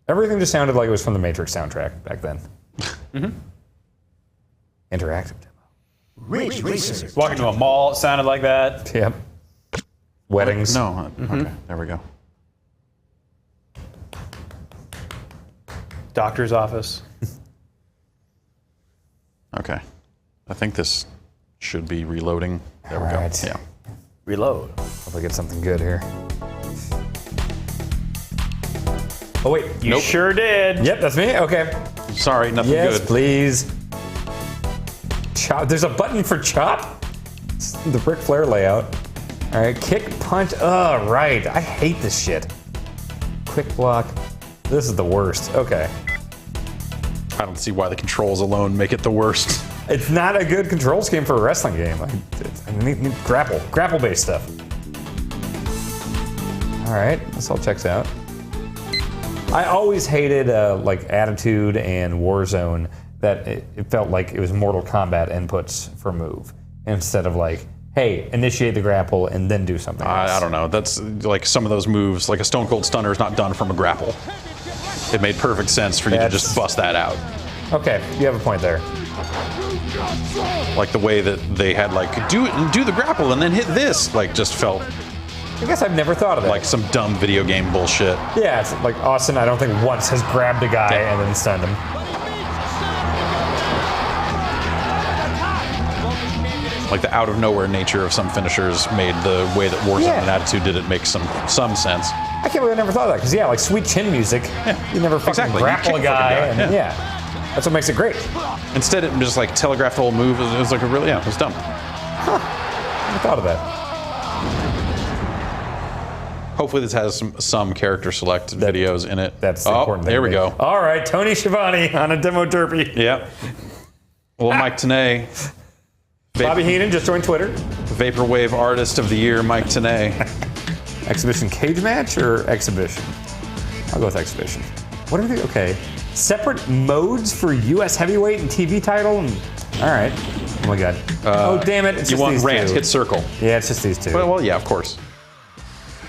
Everything just sounded like it was from the Matrix soundtrack back then. Interactive demo. Ridge Racer. Walking to a mall, it sounded like that. Yep. Weddings. No. Okay, there we go. Doctor's office. Okay. I think this should be reloading. There we go. Yeah. Reload. Hope I get something good here. Oh wait, you sure did. Yep, that's me. Okay. Sorry, nothing yes, good. Please. Chop. There's a button for chop. It's the Ric Flair layout. All right, kick, punch. Oh, right. I hate this shit. Quick block. This is the worst. Okay. I don't see why the controls alone make it the worst. It's not a good control scheme for a wrestling game. I need grapple-based stuff. All right, this all checks out. I always hated like Attitude and Warzone that it felt like it was Mortal Kombat inputs for move instead of like, hey, initiate the grapple and then do something else. I don't know. That's like some of those moves, like a Stone Cold Stunner is not done from a grapple. It made perfect sense for you to just bust that out. Okay, you have a point there. Like the way that they had like do the grapple and then hit this, like just felt. I guess I've never thought of that. Like some dumb video game bullshit. Yeah, it's like Austin, I don't think once has grabbed a guy and then stunned him. Like the out of nowhere nature of some finishers made the way that Warzone and Attitude did it make some sense. I can't believe I never thought of that, because like sweet chin music, you never fucking grapple a guy, and that's what makes it great. Instead, it just like telegraphed the whole move. It was like a really, it was dumb. Huh, never thought of that. Hopefully this has some character select videos in it. That's the important thing. There we go. All right, Tony Schiavone on a demo derby. Yep. Well, Mike Tenay. Bobby Heenan just joined Twitter. Vaporwave Artist of the Year, Mike Tenay. Exhibition cage match or exhibition? I'll go with exhibition. What are they? Okay. Separate modes for U.S. heavyweight and TV title? All right. Oh my God. Oh, damn it. It's you just want these rant, two. hit circle. Yeah, it's just these two. Well, yeah, of course.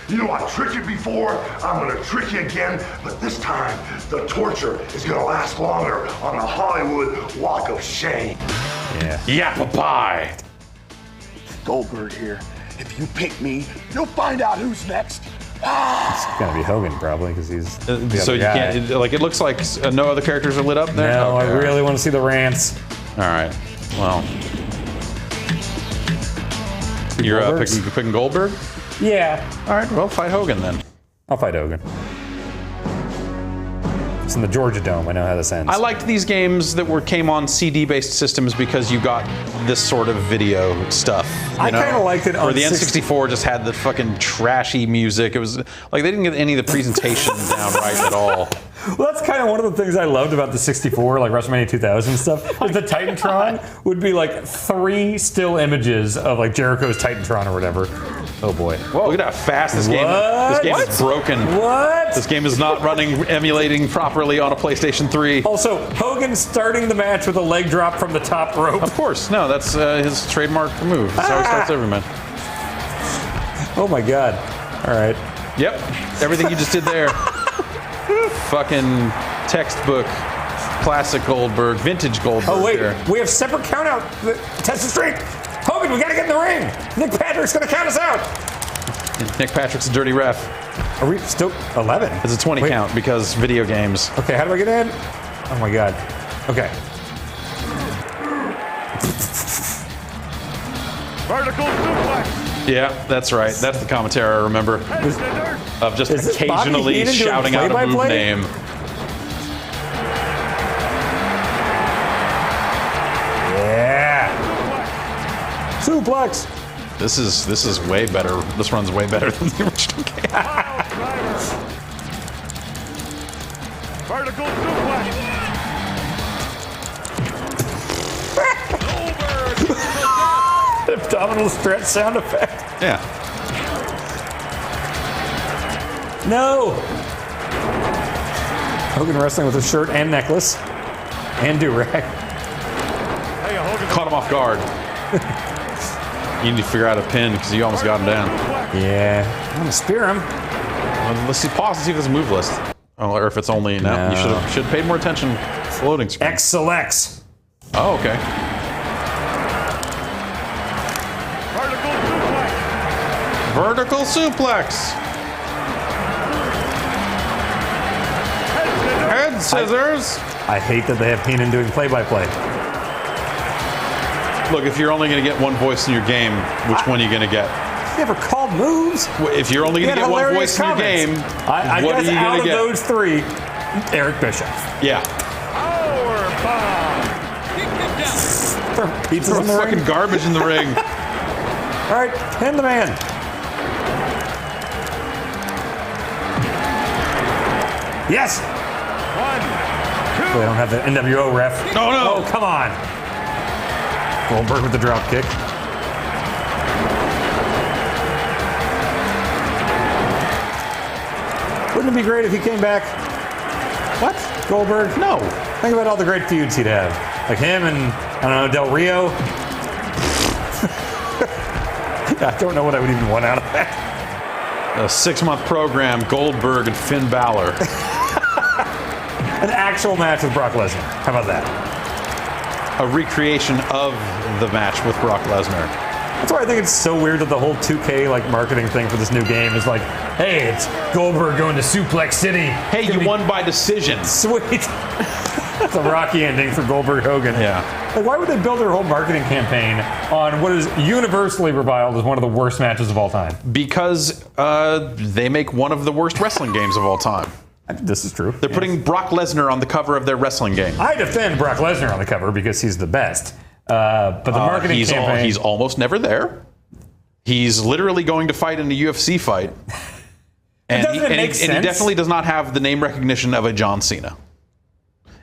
You know, I tricked you before, I'm gonna trick you again, but this time, the torture is gonna last longer on the Hollywood Walk of Shame. Yeah. Yap-a-pie. Goldberg here. If you pick me, you'll find out who's next. It's gonna be Hogan probably, because he's the so other you guy. can't, like, it looks like no other characters are lit up there? No, Okay, I really want to see the rants. All right. Well. You're picking Goldberg? Yeah. All right, well, fight Hogan then. I'll fight Hogan. It's in the Georgia Dome. I know how this ends. I liked these games that came on CD-based systems because you got this sort of video stuff. I kind of liked it on Where the N64 just had the fucking trashy music. It was like they didn't get any of the presentation down right at all. Well, that's kind of one of the things I loved about the 64, like WrestleMania 2000 stuff, is the Titantron would be like 3 still images of like Jericho's Titantron or whatever. Oh boy. Whoa. Look at how fast this game is broken. What? This game is not emulating properly on a PlayStation 3. Also, Hogan starting the match with a leg drop from the top rope. Of course. No, that's his trademark move. That's how he starts every match. Oh my God. All right. Yep. Everything you just did there. Fucking textbook, classic Goldberg, vintage Goldberg. Oh wait, there. we have separate count out. Test the streak. Hogan, we gotta get in the ring. Nick Patrick's gonna count us out. Nick Patrick's a dirty ref. Are we still 11? It's a 20 count because video games. Okay, how do I get in? Oh my God. Okay. Vertical suplex. Yeah, that's right. That's the commentary I remember. Of just Is this Bobby occasionally Heenan doing shouting out a move play-by-play? name. Yeah. Suplex. This is way better. This runs way better than the original game. Vertical suplex. Abdominal stretch sound effect. Yeah. No. Hogan wrestling with a shirt and necklace and do-rag. Caught him off guard. You need to figure out a pin because you almost got him down. Yeah. I'm gonna spear him. Well, let's see. Pause and see if there's a move list. Oh, or if it's only now. You should have paid more attention to the loading screen. X selects. Oh, okay. Vertical suplex. Head scissors. I hate that they have Heenan doing play-by-play. Look, if you're only going to get one voice in your game, which one are you going to get? You never called moves. If you're only going to get one voice in your game, I what are guess you out going to of get? those three, Eric Bischoff. Yeah. Throw pizzas Throw in the fucking ring. garbage in the ring. All right, pin the man. Yes. 1, 2. They don't have the NWO ref. No, no. Oh, come on. Goldberg with the drop kick. Wouldn't it be great if he came back? What? Goldberg? No. Think about all the great feuds he'd have. Like him and, I don't know, Del Rio. I don't know what I would even want out of that. A 6-month program, Goldberg and Finn Balor. An actual match with Brock Lesnar. How about that? A recreation of the match with Brock Lesnar. That's why I think it's so weird that the whole 2K marketing thing for this new game is like, hey, it's Goldberg going to Suplex City. Hey, you won by decision. Sweet. It's a Rocky ending for Goldberg Hogan. Yeah. Like, why would they build their whole marketing campaign on what is universally reviled as one of the worst matches of all time? Because they make one of the worst wrestling games of all time. This is true. They're putting Brock Lesnar on the cover of their wrestling game. I defend Brock Lesnar on the cover because he's the best. But the marketing campaign... He's almost never there. He's literally going to fight in a UFC fight. And he definitely does not have the name recognition of a John Cena.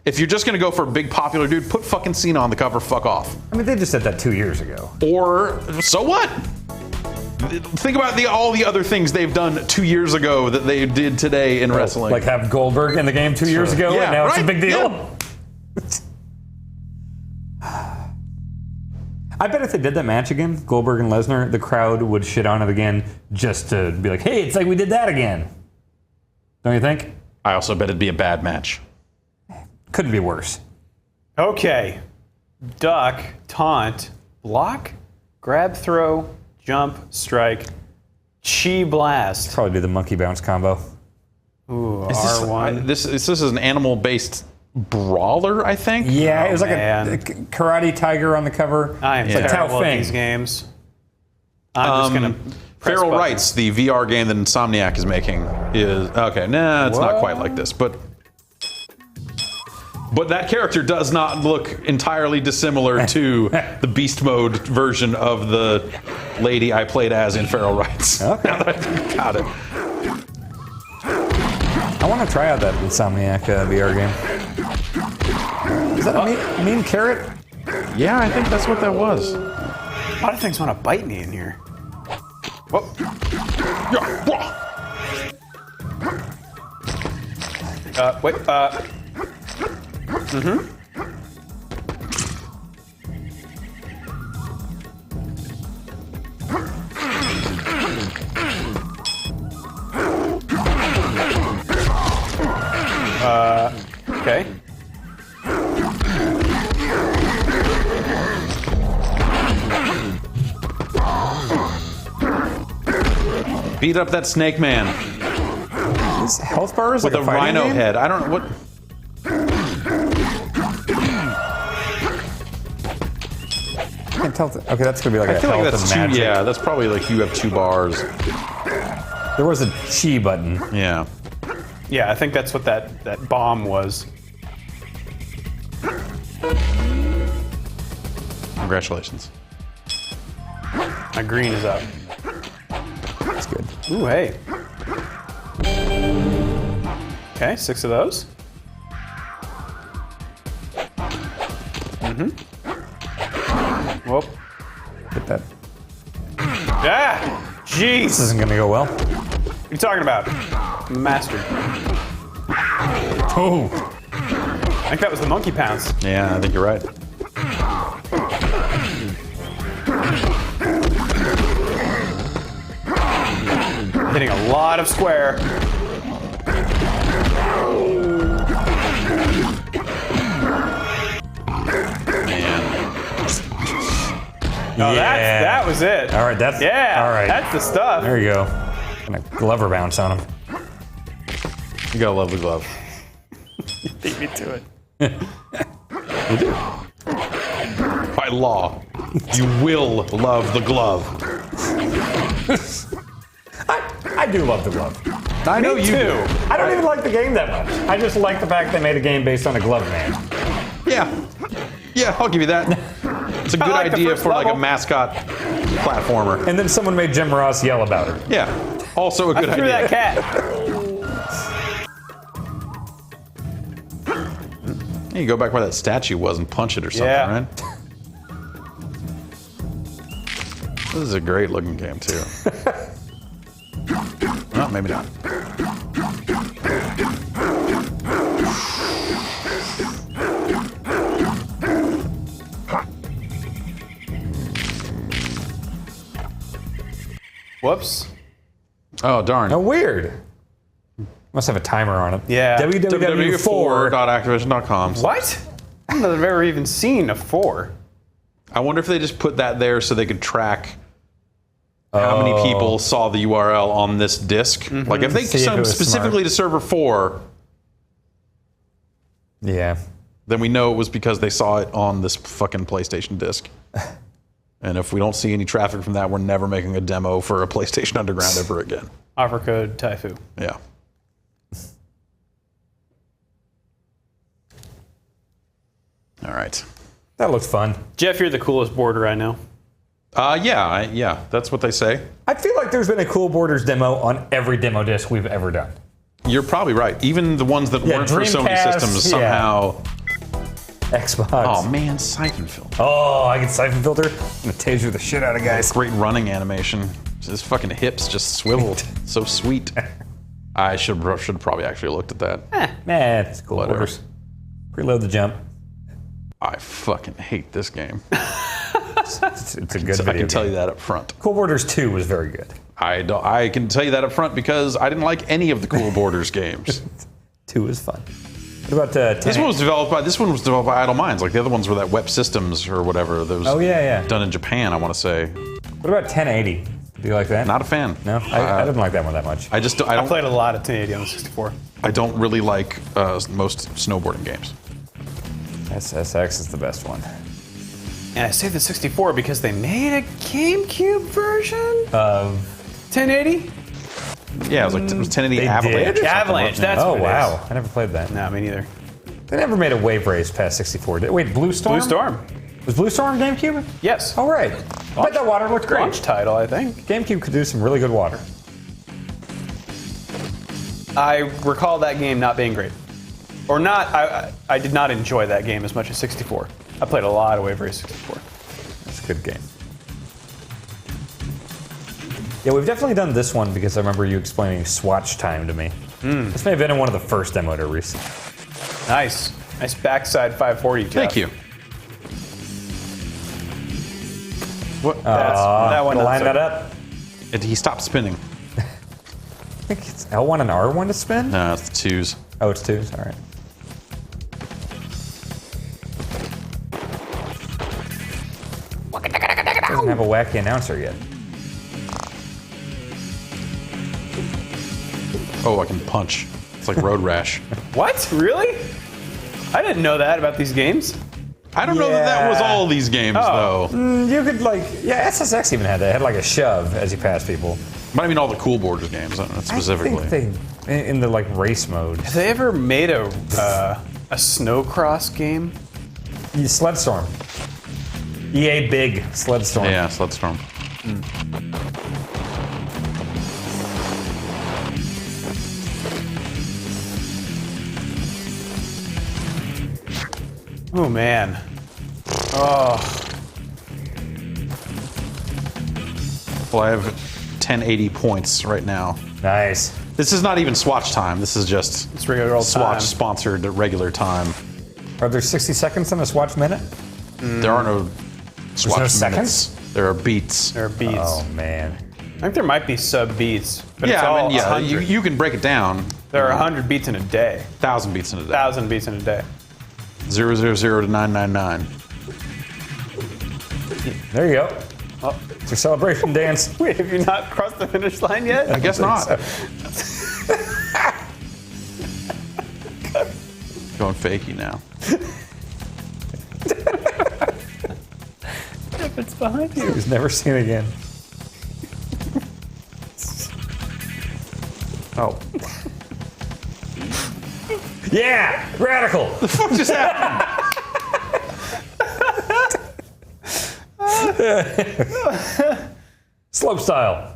If you're just going to go for a big popular dude, put fucking Cena on the cover, fuck off. I mean, they just said that 2 years ago. Or, so what? Think about all the other things they've done 2 years ago that they did today in wrestling. Like have Goldberg in the game 2 years ago, Yeah, and now it's a right, big deal. yeah. I bet if they did that match again, Goldberg and Lesnar, the crowd would shit on it again just to be like, hey, it's like we did that again. Don't you think? I also bet it'd be a bad match. Couldn't be worse. Okay. Duck, taunt, block, grab, throw, jump, strike, chi blast. Probably do the monkey bounce combo. Ooh, Is R1. This is an animal-based brawler, I think. Yeah, it was like man. a karate tiger on the cover. I am it's like terrible Tao at Feng. these games. I'm just gonna. Feral Rights, the VR game that Insomniac is making, is okay. Nah, it's not quite like this, but that character does not look entirely dissimilar to the Beast Mode version of the lady I played as in Feral Rights. Okay. Now that I think about it. I want to try out that Insomniac VR game. Is that a mean carrot? Yeah, I think that's what that was. A lot of things want to bite me in here. Whoa. Wait. Mm-hmm. Okay. Beat up that snake man. These health bars with like a fighting rhino game? head. I don't know what. I can't tell. Okay, that's gonna be like I a feel like health that's and two. magic. Yeah, that's probably like you have 2 bars. There was a chi button. Yeah. Yeah, I think that's what that bomb was. Congratulations. My green is up. That's good. Ooh, hey. Okay, 6 of those. Mm-hmm. Whoop. Hit that. Ah! Jeez! This isn't gonna go well. What are you talking about? Master. Oh! I think that was the monkey pounce. Yeah, I think you're right. Hitting a lot of square. Oh, Yeah. that was it. All right, that's Yeah, all right. that's the stuff. There you go. Gonna Glover bounce on him. You got a lovely glove. Beat me to it. You do. By law. You will love the glove. I do love the glove. I know Me you too. do. I don't even like the game that much. I just like the fact they made a game based on a glove man. Yeah, I'll give you that. It's a good like the idea first for like a level. mascot platformer. And then someone made Jim Ross yell about her. Yeah, also a good I threw idea. that cat. You go back where that statue was and punch it or something, Yeah. right? This is a great looking game too. Well, maybe not. Whoops. Oh, darn. Oh, weird. Must have a timer on it. Yeah. www4. www.activision.com. What? I don't know that I've ever even seen a 4. I wonder if they just put that there so they could track how many people saw the URL on this disk. Like if they See if it sent was specifically smart. to server 4, Yeah. then we know it was because they saw it on this fucking PlayStation disk. And if we don't see any traffic from that, we're never making a demo for a PlayStation Underground ever again. Offer code Taifu. Yeah. All right. That looks fun. Jeff, you're the coolest boarder I know. Yeah, that's what they say. I feel like there's been a Cool Borders demo on every demo disc we've ever done. You're probably right. Even the ones that weren't for Sony Dreamcast, systems yeah. somehow. Xbox. Oh man, siphon filter. Oh, I can siphon filter. I'm gonna taser the shit out of guys. Great running animation. His fucking hips just swiveled. So sweet. I should probably actually looked at that. Man, it's Cool Whatever. Borders. Preload the jump. I fucking hate this game. It's a good video I can tell game. you that up front. Cool Borders 2 was very good. I can tell you that up front because I didn't like any of the Cool Borders games. 2 was fun. What about This one was developed by Idle Minds. Like the other ones were that Web Systems or whatever. That was done in Japan, I want to say. What about 1080? Do you like that? Not a fan. No, I didn't like that one that much. I don't played a lot of 1080 on the 64. I don't really like most snowboarding games. SSX is the best one. And I say the 64 because they made a GameCube version of 1080. Yeah, it was 1080 They Avalanche. did? Avalanche, that's Oh what it wow, is. I never played that. No, me neither. They never made a wave race past 64. Wait, Blue Storm? Blue Storm. Was Blue Storm GameCube? Yes. Oh right. I bet that water looked great. Launch title, I think. GameCube could do some really good water. I recall that game not being great. Or not, I did not enjoy that game as much as 64. I played a lot of Wave Race 64. It's a good game. Yeah, we've definitely done this one because I remember you explaining swatch time to me. This may have been in one of the first demo to recent. Nice. Nice backside 540, Jeff. Thank you. What? That one. Gonna line that up. He stopped spinning. I think it's L1 and R1 to spin? No, it's the twos. Oh, it's twos. All right. Doesn't have a wacky announcer yet. Oh, I can punch. It's like Road Rash. What? Really? I didn't know that about these games. I don't know that was all these games, though. You could SSX even had that. It had like a shove as you pass people. But I mean all the Cool Borders games specifically. I think they, in the like race mode. Have they ever made a snowcross game? Sledstorm. EA Big Sledstorm. Yeah, Sledstorm. Oh man. Oh. Well, I have 1080 points right now. Nice. This is not even Swatch time. This is just It's regular old Swatch time. sponsored regular time. Are there 60 seconds in a Swatch minute? There are no Swatch no minutes. seconds? There are beats. There are beats. Oh man. I think there might be sub beats, but it's Yeah, all I mean, yeah, 100. you can break it down. There are 100 beats in a day. 1,000 beats in a day. 1,000 beats in a day. 000 to 999. There you go. Oh. It's your celebration dance. Wait, have you not crossed the finish line yet? I guess not. Going fakey now. behind you. He's never seen again. Oh. Yeah! Radical! The fuck just happened? Slope style.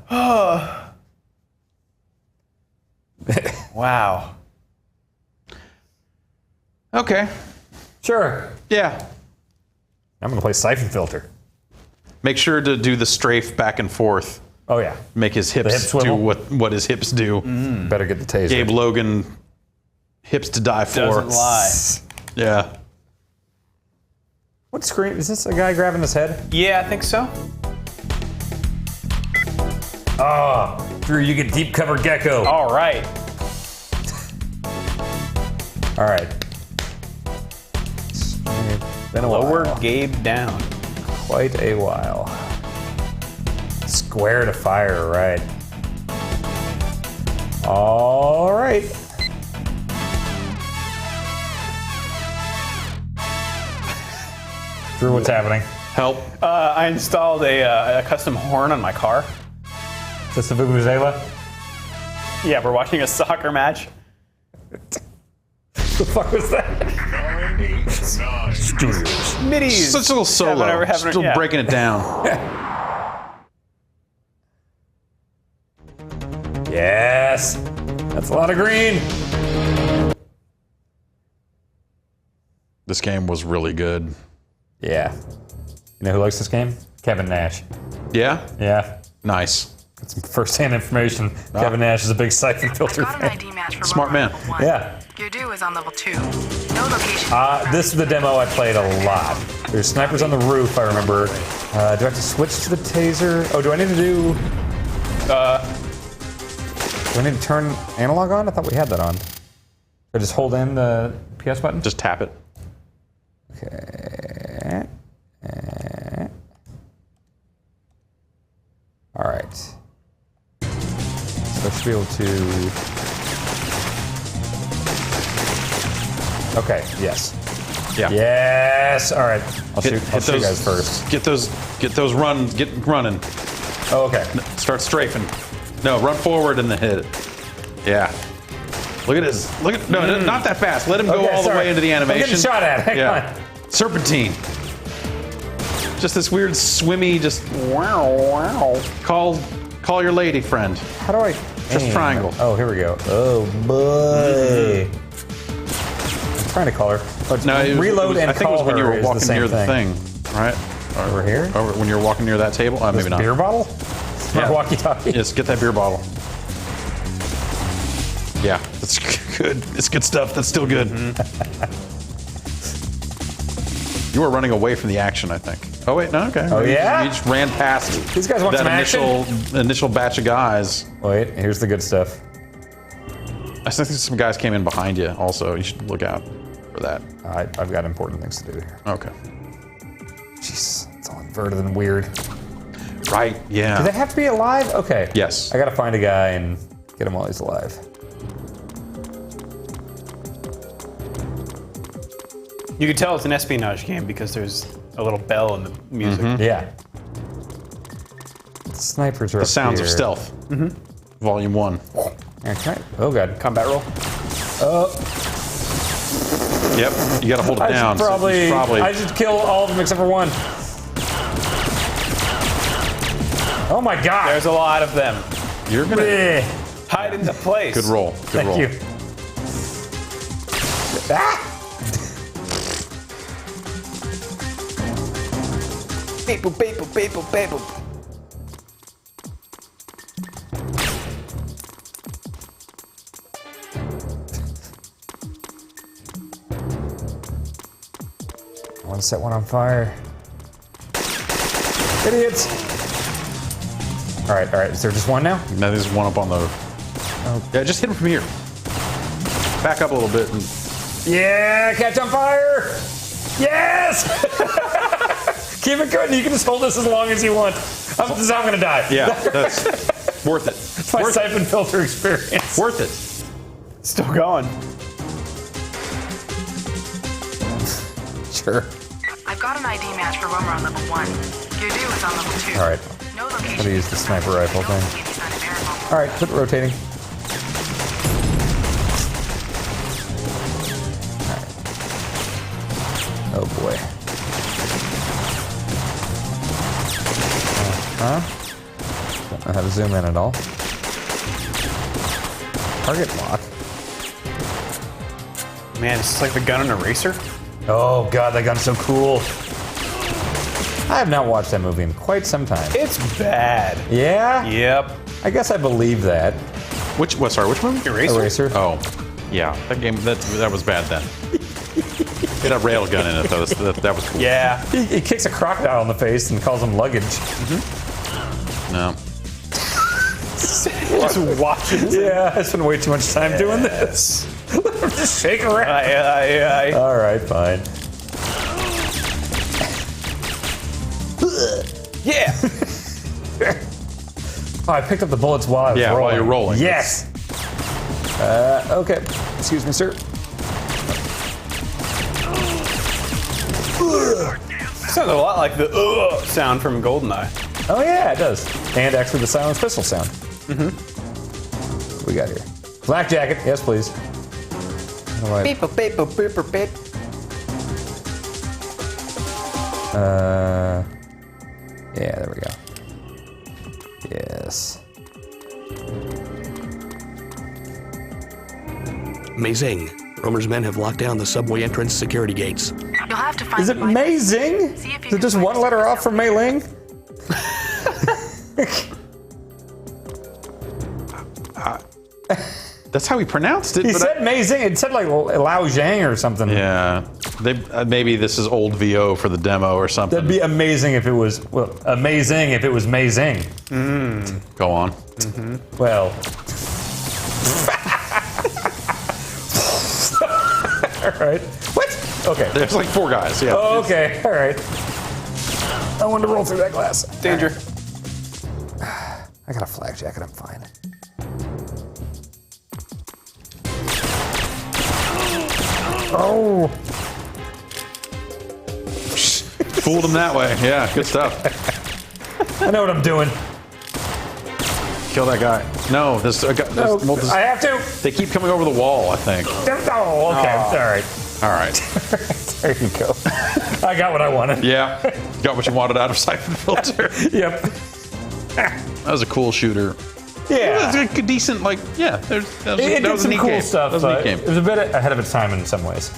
Wow. Okay. Sure. Yeah. I'm gonna play Siphon Filter. Make sure to do the strafe back and forth. Oh yeah. Make his hips hip do swivel? what his hips do. Better get the taser. Gabe Logan, hips to die for. Doesn't lie. Yeah. What screen? Is this a guy grabbing his head? Yeah, I think so. Oh, Drew, you get deep cover gecko. All right. All right. Been a Lower while. Gabe down. Quite a while. Square to fire, right. All right. Drew, what's happening? Help. I installed a custom horn on my car. Is this a Vuvuzela? Yeah, we're watching a soccer match. The fuck was that? Studios. Middies. Such a little solo. Still yeah. breaking it down. Yes. That's a lot of green. This game was really good. Yeah. You know who likes this game? Kevin Nash. Yeah? Yeah. Nice. Got some first-hand information. Kevin Nash is a big Siphon Filter fan. ID match for Smart man. Yeah. Your due is on level 2. No location. This is the demo I played a lot. There's snipers on the roof, I remember. Do I have to switch to the taser? Oh, do I need to do... do I need to turn analog on? I thought we had that on. I just hold in the PS button? Just tap it. Okay. All right. So I should be able to... Okay, yes. Yeah. Yes! All right. I'll shoot you guys first. Get those running. Oh, okay. Start strafing. No, run forward and then hit it. Yeah. Look at his. Look at no, not that fast. Let him go all the way into the animation. I'm getting shot at. Hang on. Serpentine. Just this weird swimmy. Just wow. Call your lady friend. How do I? Just triangle. Oh, here we go. Oh boy. I'm trying to call her. Oh, No, reload and I think call it was when you her were is walking the near same the thing, right? Over here? Over when you were walking near that table? Maybe This not. beer bottle? Yeah. Walkie-talkie. Yes, get that beer bottle. Yeah, that's good. It's good stuff. That's still good. You were running away from the action, I think. Oh wait, no, okay. Oh yeah? You just ran past These guys want that some initial batch of guys. Wait, here's the good stuff. I think some guys came in behind you also. You should look out for that. I've got important things to do here. Okay. Jeez, it's all inverted and weird. Right, yeah. Do they have to be alive? Okay. Yes. I gotta find a guy and get him while he's alive. You can tell it's an espionage game because there's a little bell in the music. Yeah. Snipers are The up Sounds of here. Stealth. Volume 1. Okay. Oh god. Combat roll. Oh. Yep, you gotta hold it down. I should kill all of them except for one. Oh my god. There's a lot of them. You're gonna hide into place. Good roll. Good roll. Thank you. Ah! Beep, boop, beep, boop, beep, boop, beep, boop. I want to set one on fire. Idiots! Alright, is there just one now? No, there's one up on the... Oh. Yeah, just hit him from here. Back up a little bit. And... Yeah, catch on fire! Yes! Keep it good, and you can just hold this as long as you want. This is how I'm gonna die. Yeah, that's worth it. It's my Siphon Filter experience. Worth it. Still going. Sure. I've got an ID match for Romer on level 1. Voodoo is on level 2. All right. No I'm location. gonna use the sniper rifle thing. All right, quit rotating. All right. Oh boy. Don't know how to zoom in at all. Target lock. Man, it's like the gun in Eraser. Oh god, that gun's so cool. I have not watched that movie in quite some time. It's bad. Yeah? Yep. I guess I believe that. Which movie? Eraser. Oh, yeah. That game, that was bad then. It had a rail gun in it, though. That was cool. Yeah. He kicks a crocodile in the face and calls him luggage. No. Just watching. Yeah, I spent way too much time doing this. Just shake around. Aye. All right, fine. Yeah. Oh, I picked up the bullets while I was rolling. While you're rolling. Yes. Okay. Excuse me, sir. Sounds a lot like the sound from GoldenEye. Oh yeah, it does. And actually the silenced pistol sound. Mm-hmm. What we got here? Flak jacket. Yes, please. Beep, beep, beep, beep, beep. Yeah, there we go. Yes. Amazing. Romer's men have locked down the subway entrance security gates. You'll have to find Is it amazing? Is it just one letter off from Mei Ling? That's how he pronounced it. He said amazing. It said like Lao Zhang or something. Yeah. Maybe this is old VO for the demo or something. That'd be amazing if it was, amazing if it was Mei Zing. Go on. Mm-hmm. Well. All right. What? Okay. There's like 4 guys. Yeah. Oh, okay. All right. I wanted to roll through that glass. Danger. I got a flak jacket. I'm fine. Oh. Fooled him that way. Yeah. Good stuff. I know what I'm doing. Kill that guy. No. I have to. They keep coming over the wall, I think. Oh, okay. All right. All right. There you go. I got what I wanted. Yeah. Got what you wanted out of Siphon Filter. Yep. That was a cool shooter. Yeah. It was a decent, like, yeah. That was It did a some neat cool game. stuff. That was a neat game. It was a bit ahead of its time in some ways.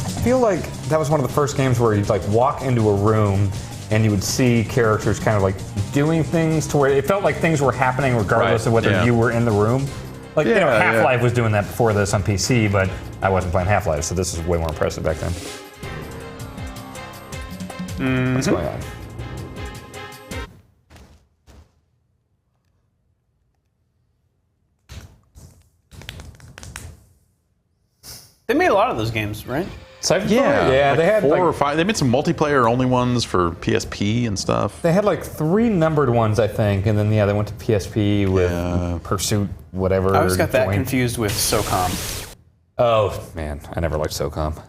I feel like that was one of the first games where you'd like walk into a room and you would see characters kind of like doing things to where it felt like things were happening regardless of whether you were in the room. Like, you know, Half-Life was doing that before this on PC, but I wasn't playing Half-Life, so this was way more impressive back then. What's going on? They made a lot of those games, right? Yeah, like they had 4 like, or 5. They made some multiplayer only ones for PSP and stuff. They had like 3 numbered ones, I think, and then they went to PSP with Pursuit, whatever. I always got that confused with SOCOM. Oh man, I never liked SOCOM.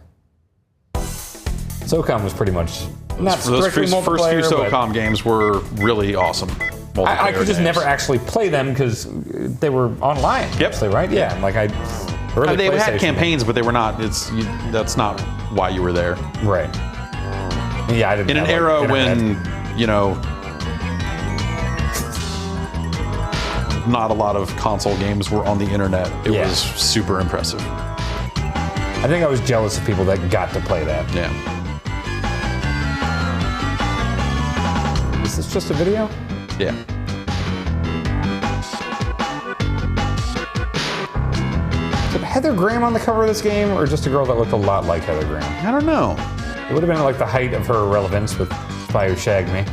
SOCOM was pretty much not strictly multiplayer. First few SOCOM games were really awesome. I could just never actually play them because they were online. Yep. Right? Yeah. Like they had campaigns, but they were not. That's not why you were there. Right. Yeah, I didn't. In an era when, you know, not a lot of console games were on the internet, it was super impressive. I think I was jealous of people that got to play that. Yeah. Is this just a video? Yeah. Is it Heather Graham on the cover of this game, or just a girl that looked a lot like Heather Graham? I don't know. It would have been like the height of her relevance with Spy Who Shagged Me.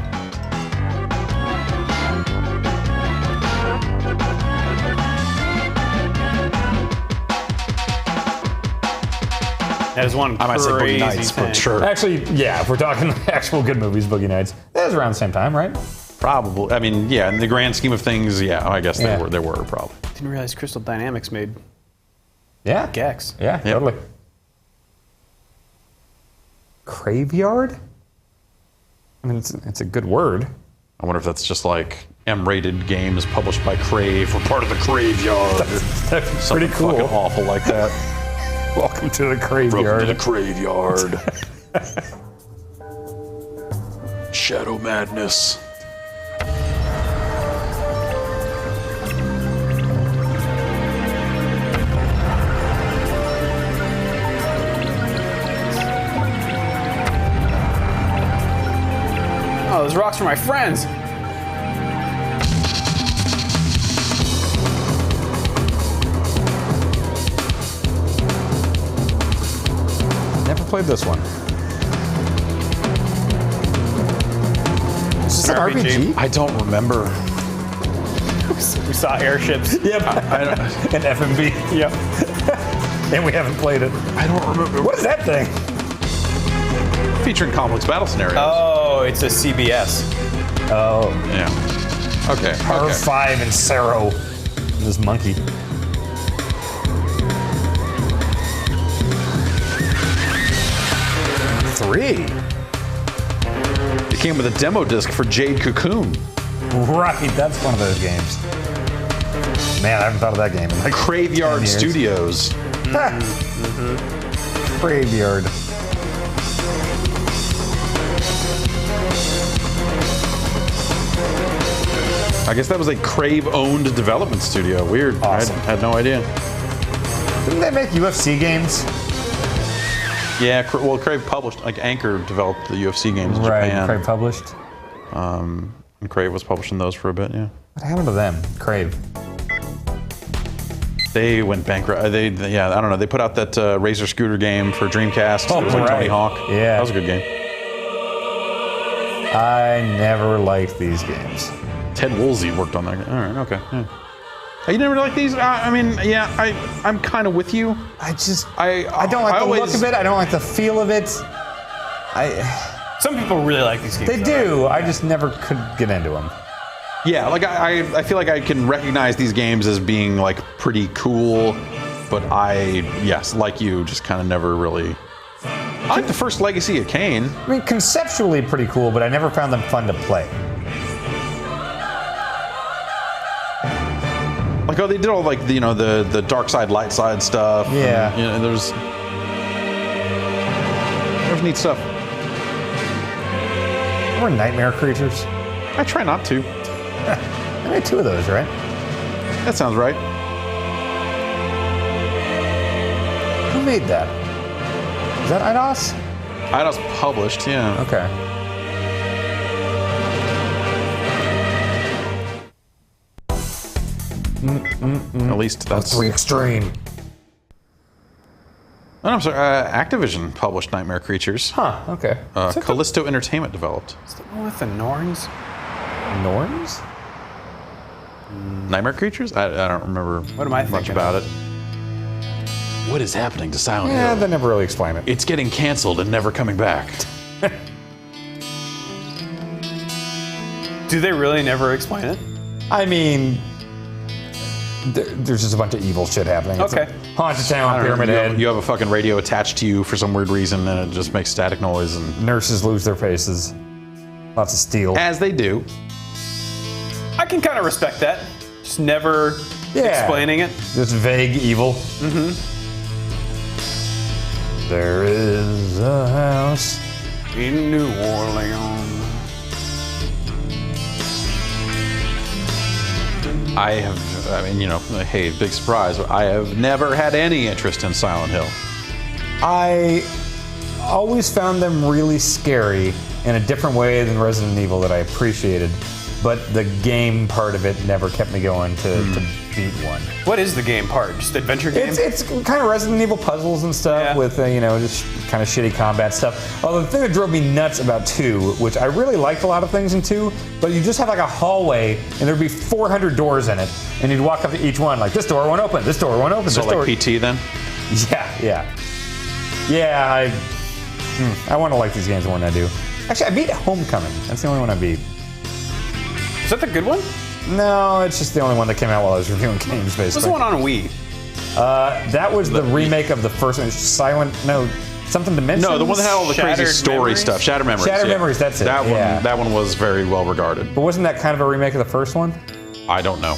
That is one I might say Boogie Nights, thing. but sure. Actually, yeah, if we're talking actual good movies, Boogie Nights. That was around the same time, right? Probably. I mean, yeah, in the grand scheme of things, yeah, I guess there were probably. Didn't realize Crystal Dynamics made Gex. Yeah, totally. Graveyard? I mean, it's a good word. I wonder if that's just like M-rated games published by Crave or part of the Crave Yard. That's pretty cool. Fucking awful like that. Welcome to the Crave Yard. Welcome to the Crave Yard. Shadow Madness. Oh, those rocks are my friends. Never played this one. Is this an RPG? I don't remember. We saw airships. Yep. And FMV. Yep. And we haven't played it. I don't remember. What is that thing? Featuring complex battle scenarios. Oh, it's a CBS. Oh. Yeah. Okay. R5 and Cero. This monkey. Three. It came with a demo disc for Jade Cocoon. Right, that's one of those games. Man, I haven't thought of that game in like Graveyard 10 years. Studios. Graveyard. I guess that was a Crave-owned development studio. Weird. Awesome. I had no idea. Didn't they make UFC games? Yeah, well, Crave published, like Anchor developed the UFC games in Japan. Crave published. And Crave was publishing those for a bit, yeah. What happened to them? Crave. They went bankrupt. I don't know. They put out that Razor Scooter game for Dreamcast. Oh, it was like Tony right. Hawk. Yeah. That was a good game. I never liked these games. Ted Woolsey worked on that. All right, okay. Yeah. You never liked these? I mean, yeah, I'm kind of with you. I don't like the look of it. I don't like the feel of it. Some people really like these games. They do. I just never could get into them. Yeah, like I feel like I can recognize these games as being like pretty cool, but like you, just kind of never really. I like the first Legacy of Kain. I mean, conceptually pretty cool, but I never found them fun to play. Like, they did all like the dark side, light side stuff. Yeah. And, there's neat stuff. Remember Nightmare Creatures? I try not to. I made 2 of those, right? That sounds right. Who made that? Is that Eidos? Eidos published, yeah. Okay. At least that's 3 Extreme. Oh, no, I'm sorry. Activision published Nightmare Creatures. Huh, okay. Callisto Entertainment developed. Is that one with the Norns? Norns? Nightmare Creatures? I don't remember much about it. What is happening to Silent Hill? Yeah, they never really explain it. It's getting canceled and never coming back. Do they really never explain it? I mean, there's just a bunch of evil shit happening. It's Okay. a haunted town, Pyramid Head. You have a fucking radio attached to you for some weird reason, and it just makes static noise. And Nurses lose their faces. Lots of steel. as they do. I can kind of respect that. Just never explaining it. Just vague evil. Mm-hmm. There is a house in New Orleans. Hey, big surprise, but I have never had any interest in Silent Hill. I always found them really scary in a different way than Resident Evil that I appreciated, but the game part of it never kept me going to beat one. What is the game part? Just adventure game? It's kind of Resident Evil puzzles and stuff with, just kind of shitty combat stuff. Although the thing that drove me nuts about 2, which I really liked a lot of things in 2, but you just have like a hallway and there'd be 400 doors in it, and you'd walk up to each one like, this door won't open, this door won't open, So this door. like PT then? Yeah, I want to like these games more than I do. Actually, I beat Homecoming. That's the only one I beat. Is that the good one? No, it's just the only one that came out while I was reviewing games, basically. What's the one on Wii? That was the remake of the first one. Something Dimensions? No, the one that had all the crazy Shattered story Memories? stuff. Shattered Memories. Shattered yeah. Memories, that's it. That one was very well regarded. But wasn't that kind of a remake of the first one? I don't know.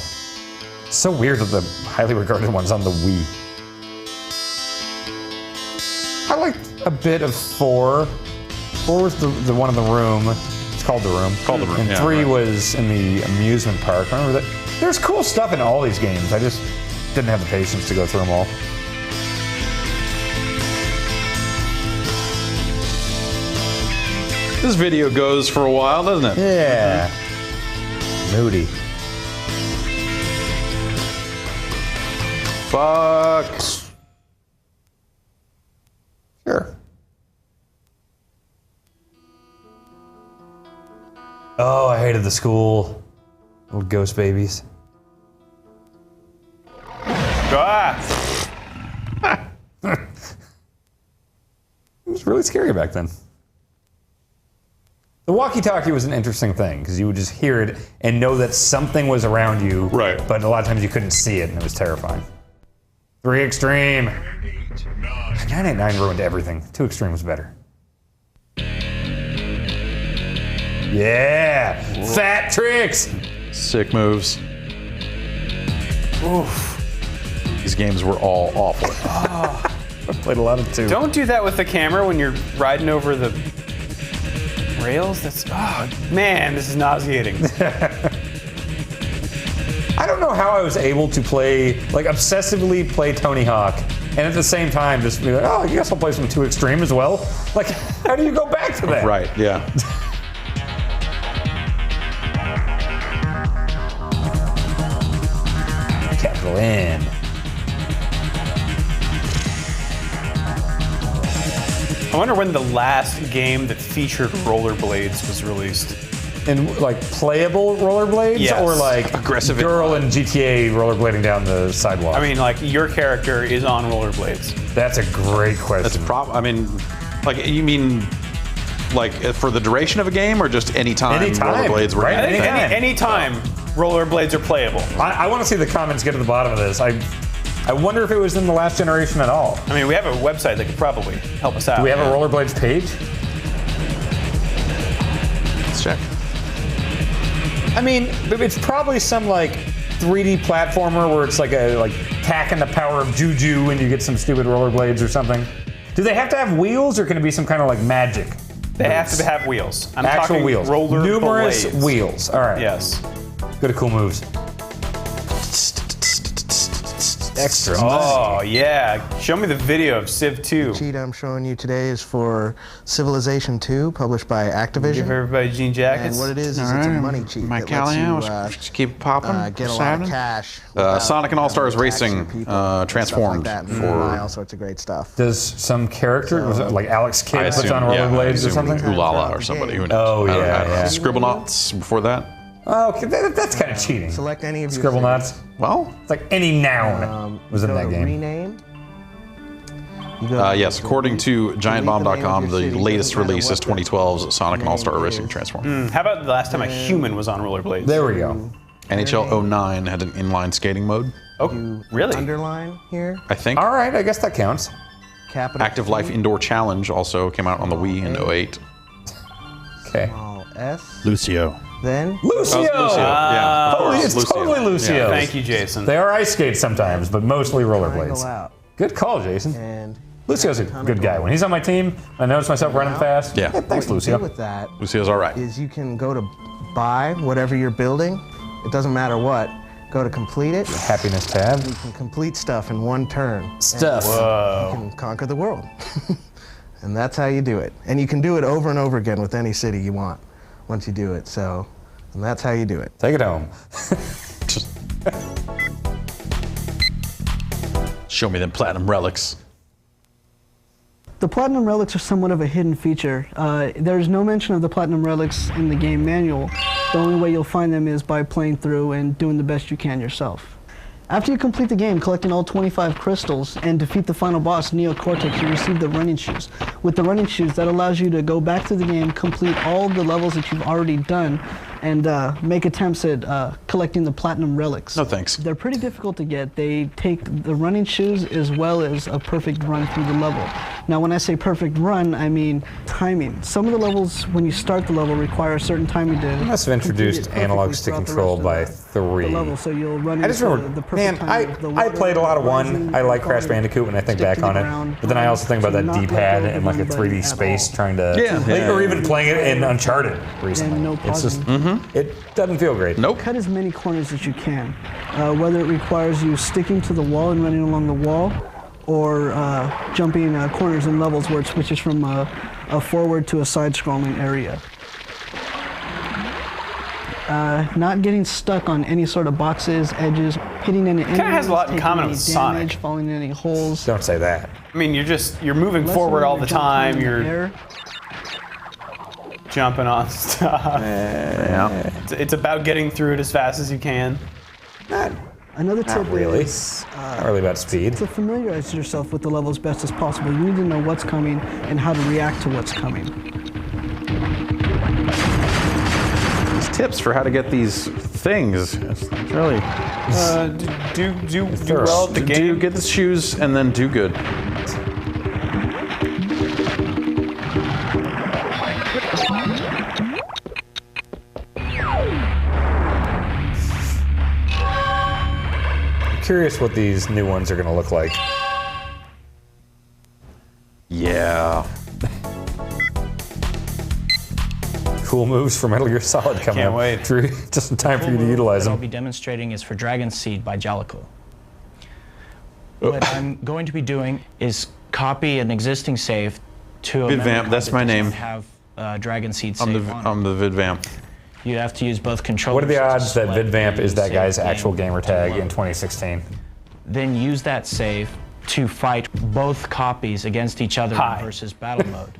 It's so weird that the highly regarded one's on the Wii. I liked a bit of 4. 4 was the one in the room. It's called The Room. Called The Room, And yeah, 3 right. was in the amusement park. Remember that? There's cool stuff in all these games. I just didn't have the patience to go through them all. This video goes for a while, doesn't it? Yeah. Moody. Fuck. Sure. Oh, I hated the school. Little ghost babies. Ah! It was really scary back then. The walkie-talkie was an interesting thing because you would just hear it and know that something was around you. Right. But a lot of times you couldn't see it and it was terrifying. 3 Extreme. 989 ruined everything. 2 Extreme was better. Yeah! Whoa. Fat tricks! Sick moves. Oof. These games were all awful. I played a lot of 2. Don't do that with the camera when you're riding over the rails. That's, oh man, this is nauseating. I don't know how I was able to play, like obsessively play Tony Hawk, and at the same time just be like, oh, I guess I'll play some 2 Extreme as well. Like, how do you go back to that? Right, yeah. Capital N. I wonder when the last game that featured rollerblades was released. And like playable rollerblades, Yes. or like Aggressive girl in GTA rollerblading down the sidewalk? I mean, like your character is on rollerblades. That's a great question. That's a problem. I mean, like, you mean like for the duration of a game or just any time rollerblades were right? in a thing? Any time rollerblades are playable. I want to see the comments get to the bottom of this. I wonder if it was in the last generation at all. I mean, we have a website that could probably help us out. Do we have a rollerblades page? Let's check. I mean, it's probably some like 3D platformer where it's like packing the power of juju and you get some stupid rollerblades or something. Do they have to have wheels or can it be some kind of like magic? They have to have wheels. I'm Actual talking wheels. roller Numerous blades. wheels. All right. Yes. Good at cool moves. Extra. Oh, yeah. Show me the video of Civ 2. The cheat I'm showing you today is for Civilization 2, published by Activision. Give everybody jean jackets. And what it is All it's right. a money cheat Mike that lets Callahan, you just keep popping. get a lot of cash. Sonic and All-Stars Racing transformed like for all sorts of great stuff. Does some character, was it like Alex Kidd puts on rollerblades or something? Ulala or somebody, who knows? Oh, I don't yeah, know. yeah. Scribblenauts before that? Oh, okay, that's kind of cheating. Select any of your Scribble nuts. Well, it's like any noun was in go that to game. Rename. Yes, according to GiantBomb.com, the latest release is 2012's Sonic and All-Star Racing Transform. How about the last time a human was on rollerblades? There we go. NHL 09 had an inline skating mode, Oh, really? Underline here. I think. All right, I guess that counts. Capital Active Life Indoor Challenge also came out on the Wii in 08. Okay. Small S. Lucio. Then Lucio! Yeah, of Holy, course, it's Lucio. totally Lucio. Yeah. Thank you, Jason. They are ice skates sometimes, but mostly rollerblades. triangle out. Good call, Jason. And Lucio's a good guy. When he's on my team, I notice myself running fast. Yeah. Thanks, what you Lucio. do with that Lucio's all right. is you can go to buy whatever you're building. It doesn't matter what. Go to complete it. Happiness tab. You can complete stuff in one turn. Stuff. And you can conquer the world. And that's how you do it. And you can do it over and over again with any city you want once you do it. So, and that's how you do it. Take it home. Show me them platinum relics. The Platinum Relics are somewhat of a hidden feature. There's no mention of the Platinum Relics in the game manual. The only way you'll find them is by playing through and doing the best you can yourself. After you complete the game, collecting all 25 crystals, and defeat the final boss, Neo Cortex, you receive the running shoes. With the running shoes, that allows you to go back to the game, complete all the levels that you've already done and make attempts at collecting the platinum relics. No thanks. They're pretty difficult to get. They take the running shoes as well as a perfect run through the level. Now when I say perfect run, I mean timing. Some of the levels, when you start the level, require a certain timing to They must have introduced analogs to control by 3. level, so you'll run I just into remember, the perfect timing. I played a lot of 1. I like Crash Bandicoot when I think back on it. But then I also think about that D-pad and like a 3D space trying to, or even playing it in Uncharted recently. It's just, it doesn't feel great. Nope. Cut as many corners as you can, whether it requires you sticking to the wall and running along the wall, or jumping corners and levels where it switches from a forward to a side-scrolling area. Not getting stuck on any sort of boxes, edges, hitting any enemies, has a lot in taking common any with damage, Sonic. falling in any holes. Don't say that. I mean, you're moving forward all the time. You're jumping on stuff. It's about getting through it as fast as you can. Another tip really. is Not really about speed. to familiarize yourself with the level as best as possible. You need to know what's coming and how to react to what's coming. These tips for how to get these things. It's really. Do well at the game. Get the shoes and then do good. Curious what these new ones are going to look like. Yeah. Cool moves for Metal Gear Solid coming Can't up. wait. Drew, just in time for you to utilize What I'll them. be demonstrating is for Dragon Seed by Jellicle. What I'm going to be doing is copy an existing save to a memory VidVamp, card that's that my does name. not have Dragon Seed I'm save the on it. VidVamp. You have to use both controllers. What are the to odds that select VidVamp the is that save guy's game actual gamer tag to in 2016? Then use that save to fight both copies against each other in versus battle mode.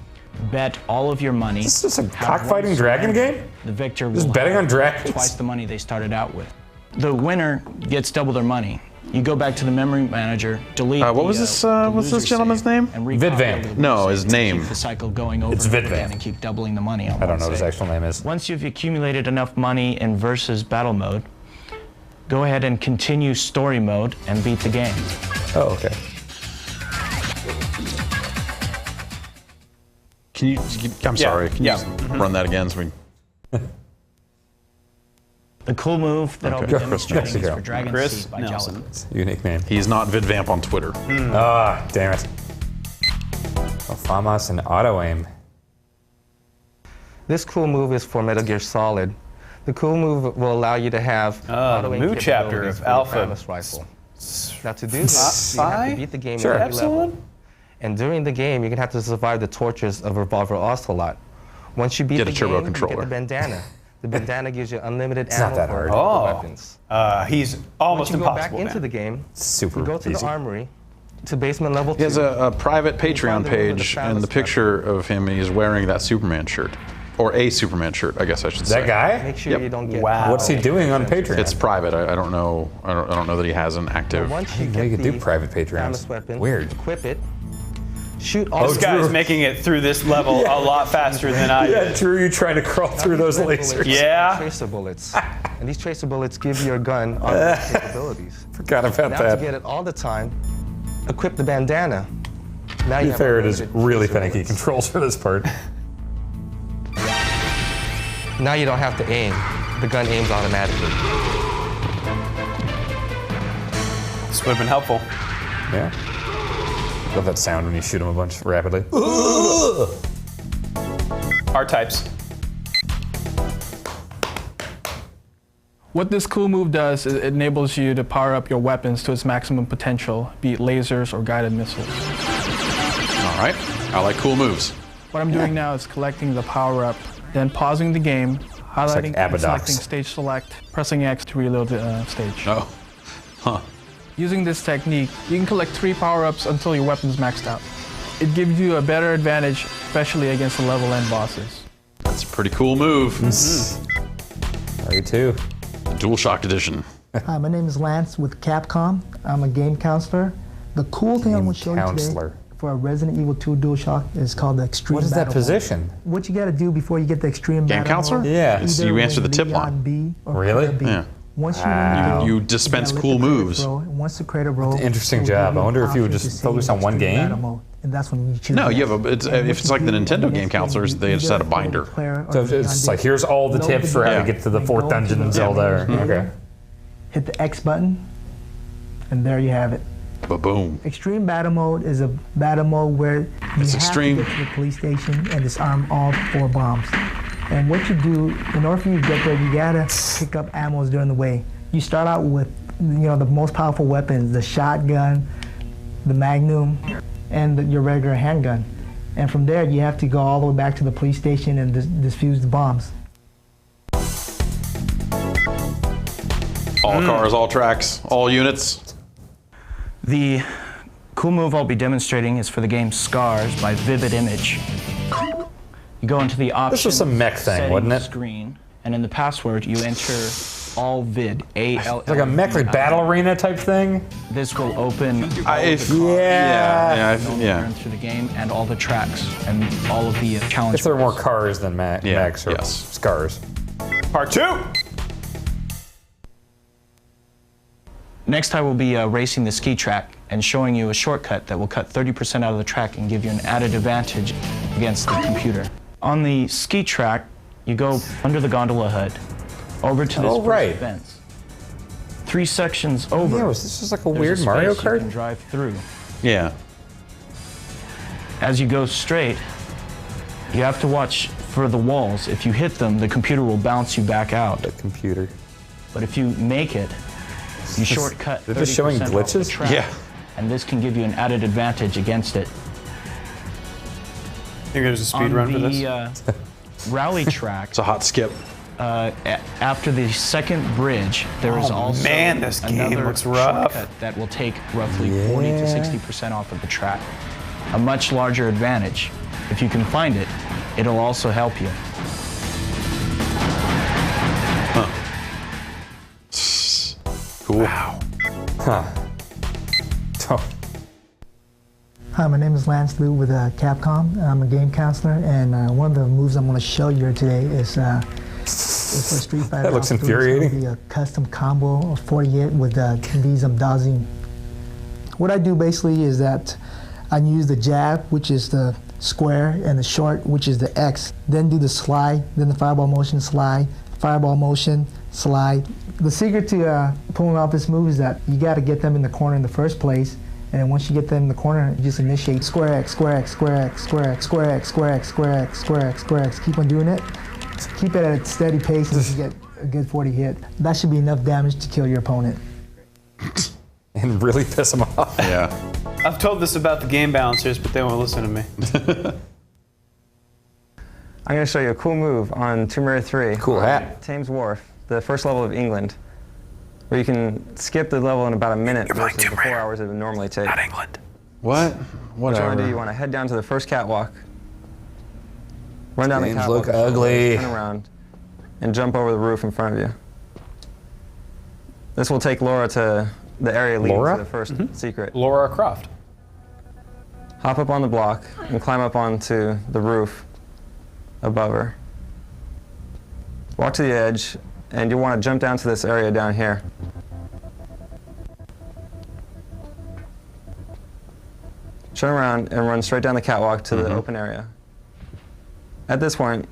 Bet all of your money. Is this a Have cockfighting one dragon surrender. game? The victor Just will betting have on dragons? twice the money they started out with. The winner gets double their money. You go back to the memory manager, delete. What was this? What's this gentleman's name? VidVamp. No, his name. Keep the cycle going over It's and over VidVamp. again and keep doubling the money on I don't know one what his save. actual name is. Once you've accumulated enough money in versus battle mode, go ahead and continue story mode and beat the game. Oh, okay. Can you? I'm sorry. Can you just run that again? So we. The cool move that I'll be Okay. demonstrating is for Dragon Chris Seed by Nelson. Jellicle. Unique name. He's not VidVamp on Twitter. Ah, damn it. FAMAS and auto aim. This cool move is for Metal Gear Solid. The cool move will allow you to have the Moo chapter of Alpha. Rifle. Now to do this, you have to beat the game at every level. And during the game, you're gonna have to survive the tortures of Revolver Ocelot. Once you beat Get the a turbo game, controller. you get the bandana. The bandana gives you unlimited It's not ammo that for hard. all the weapons. He's almost Once you go impossible. back into the game, Super you go to easy. the armory, to basement level 2. He has a private Patreon find the room with the page, and the phallus picture of him, he's wearing that Superman shirt. Or a Superman shirt, I guess I should say. That guy? Make sure you don't get What's he doing on Patreon? It's private. I don't know. I don't know that he has an active. Once you Yeah, get you could the do private Patreons. Samus weapon, Weird. equip it, shoot all This guy's making it through this level a lot faster than I Yeah, did. Drew, you trying to crawl through those lasers. Yeah. Tracer bullets. And these tracer bullets give your gun unlimited capabilities. Forgot about Now that. to get it all the time, equip the bandana. Now To you be have fair, it is unlimited really tracer finicky bullets. controls for this part. Now you don't have to aim. The gun aims automatically. This would have been helpful. Yeah. Love that sound when you shoot him a bunch rapidly. R-types. What this cool move does is it enables you to power up your weapons to its maximum potential, be it lasers or guided missiles. All right. I like cool moves. What I'm doing now is collecting the power up, then pausing the game, highlighting and Abadox. selecting stage select, pressing X to reload the stage. Oh. Huh. Using this technique, you can collect 3 power-ups until your weapon's maxed out. It gives you a better advantage, especially against the level end bosses. That's a pretty cool move. Me too. DualShock Edition. Hi, my name is Lance with Capcom. I'm a game counselor. The cool thing I want to show you today, for a Resident Evil 2 DualShock is called the Extreme What is that Battle position? Mode. What you got to do before you get the Extreme Game Battle counselor? Mode, Yeah. So you answer the tip line. B or Really? B. Yeah. Once you win the You game, dispense gotta cool let the credits moves. roll, and once the credit roll, Interesting it will job. give I wonder if you would option just to focus save on one Extreme game. Battle Mode, and that's when you choose. No, you that. have a. It's, And if what it's you like the do in Nintendo the game next counselors, game, they you just had a either follow binder. the player or So the it's undead. like, here's all the Load tips for how game, to get to the then fourth go to dungeon in the Zelda. battle Okay. Hit the X button, and there you have it. Ba-boom. Extreme Battle Mode is a battle mode where you It's have extreme. to get to the police station and disarm all 4 bombs. And what you do, in order for you to get there, you gotta pick up ammos during the way. You start out with, the most powerful weapons, the shotgun, the Magnum, and your regular handgun. And from there, you have to go all the way back to the police station and defuse the bombs. All cars, all tracks, all units. The cool move I'll be demonstrating is for the game Scars by Vivid Image. You go into the options This was some mech thing, wasn't it? screen, and in the password you enter all vid, A-L-L. It's like a mech, like battle arena type thing. This will open all of the Yeah. through the game and all the tracks and all of the challenge. If there are more cars than mechs or scars. Part 2. Next, I will be racing the ski track and showing you a shortcut that will cut 30% out of the track and give you an added advantage against the computer. On the ski track, you go under the gondola hood, over to this first fence. 3 sections over. Yeah, was this just like a there's weird Mario space you Kart? can drive through. Yeah. As you go straight, you have to watch for the walls. If you hit them, the computer will bounce you back out. The computer. But if you make it, you shortcut 30% They're just showing off the glitches? track, Yeah. and this can give you an added advantage against it. Think there's a speed On run for the, this? Rally track. It's a hot skip. After the second bridge, there is also man, this game another looks rough. shortcut that will take roughly 40 to 60% off of the track. A much larger advantage. If you can find it, it'll also help you. Cool. Wow. Huh. Oh. Hi, my name is Lance Liu with Capcom. I'm a game counselor, and one of the moves I'm going to show you today is for Street Fighter. That looks infuriating. It's gonna be a custom combo of 48 with these dodging. What I do basically is that I use the jab, which is the square, and the short, which is the X. Then do the slide, then the fireball motion, slide, fireball motion, slide. The secret to pulling off this move is that you got to get them in the corner in the first place. And then once you get them in the corner, you just initiate square X, square X, square X, square X, square X, square X, square X, square X, square X. Keep on doing it. Keep it at a steady pace and you get a good 40 hit. That should be enough damage to kill your opponent. And really piss them off. Yeah. I've told this about the game balancers, but they won't listen to me. I'm going to show you a cool move on Tomb Raider 3. Cool hat. Thames Wharf, the first level of England, where you can skip the level in about a minute versus the 4 hours it would normally take. Not England. What? What you want to do, Whatever. you want to head down to the first catwalk, run down the Games catwalk, look ugly. turn around, and jump over the roof in front of you. This will take Laura to the area leading Laura? to the first secret. Laura Croft. Hop up on the block and climb up onto the roof above her. Walk to the edge, and you'll want to jump down to this area down here. Turn around and run straight down the catwalk to the open area. At this point,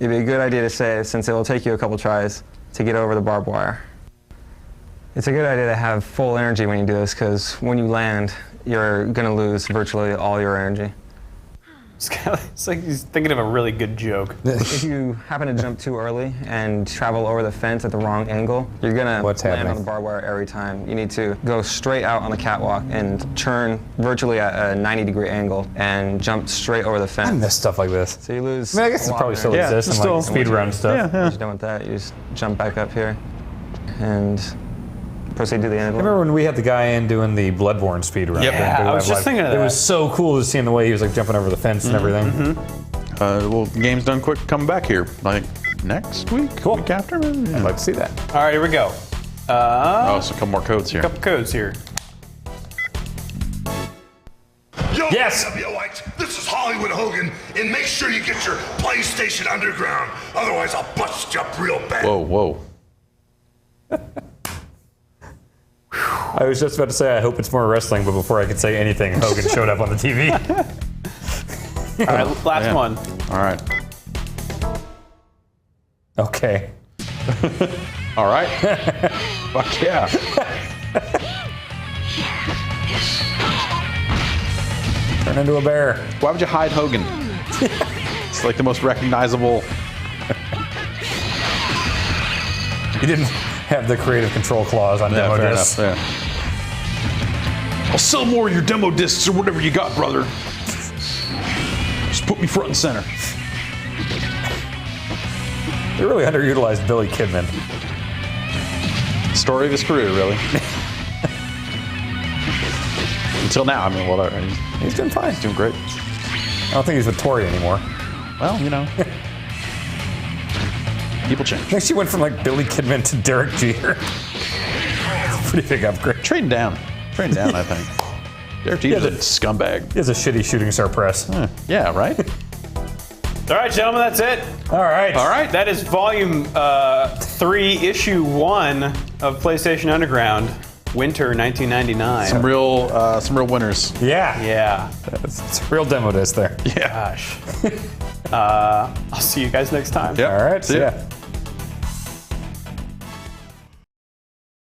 it'd be a good idea to save, since it will take you a couple tries to get over the barbed wire. It's a good idea to have full energy when you do this, because when you land, you're going to lose virtually all your energy. It's like he's thinking of a really good joke. If you happen to jump too early and travel over the fence at the wrong angle, you're going to land on the barbed wire every time. You need to go straight out on the catwalk and turn virtually at a 90-degree angle and jump straight over the fence. I miss stuff like this. So you lose. I mean, I guess it probably still exists in like speedrun stuff. Once you're done with that, you just jump back up here and proceed to the end of I it. remember when we had the guy in doing the Bloodborne speedrun. Yep. Yeah, I was just thinking of that. It was so cool to see in the way he was like jumping over the fence and everything. Well, game's done quick. Come back here. Like next week? Cool. Week after? Yeah. I'd like to see that. All right, here we go. Oh, so a couple more codes here. Couple codes here. Yo, Yes. NWOites, this is Hollywood Hogan, and make sure you get your PlayStation Underground. Otherwise, I'll bust you up real bad. Whoa. I was just about to say I hope it's more wrestling, but before I could say anything, Hogan showed up on the TV. All right, last one. All right. Okay. All right. Fuck yeah. Turn into a bear. Why would you hide Hogan? It's like the most recognizable. He didn't have the creative control clause on demo discs. Enough, I'll sell more of your demo discs or whatever you got, brother. Just put me front and center. They really underutilized Billy Kidman. Story of his career, really. Until now, I mean, whatever. He's doing fine. He's doing great. I don't think he's with Tori anymore. Well, you know. People change. I think she went from like Billy Kidman to Derek Jeter. It's a pretty big upgrade. Trading down, I think. Derek Jeter's a scumbag. He has a shitty shooting star press. Yeah, right? All right, gentlemen, that's it. All right. That is volume 3, issue 1 of PlayStation Underground, winter 1999. Some real winners. Yeah. It's a real demo disc there. Yeah. Gosh. I'll see you guys next time. Yep. All right. See ya. Yeah.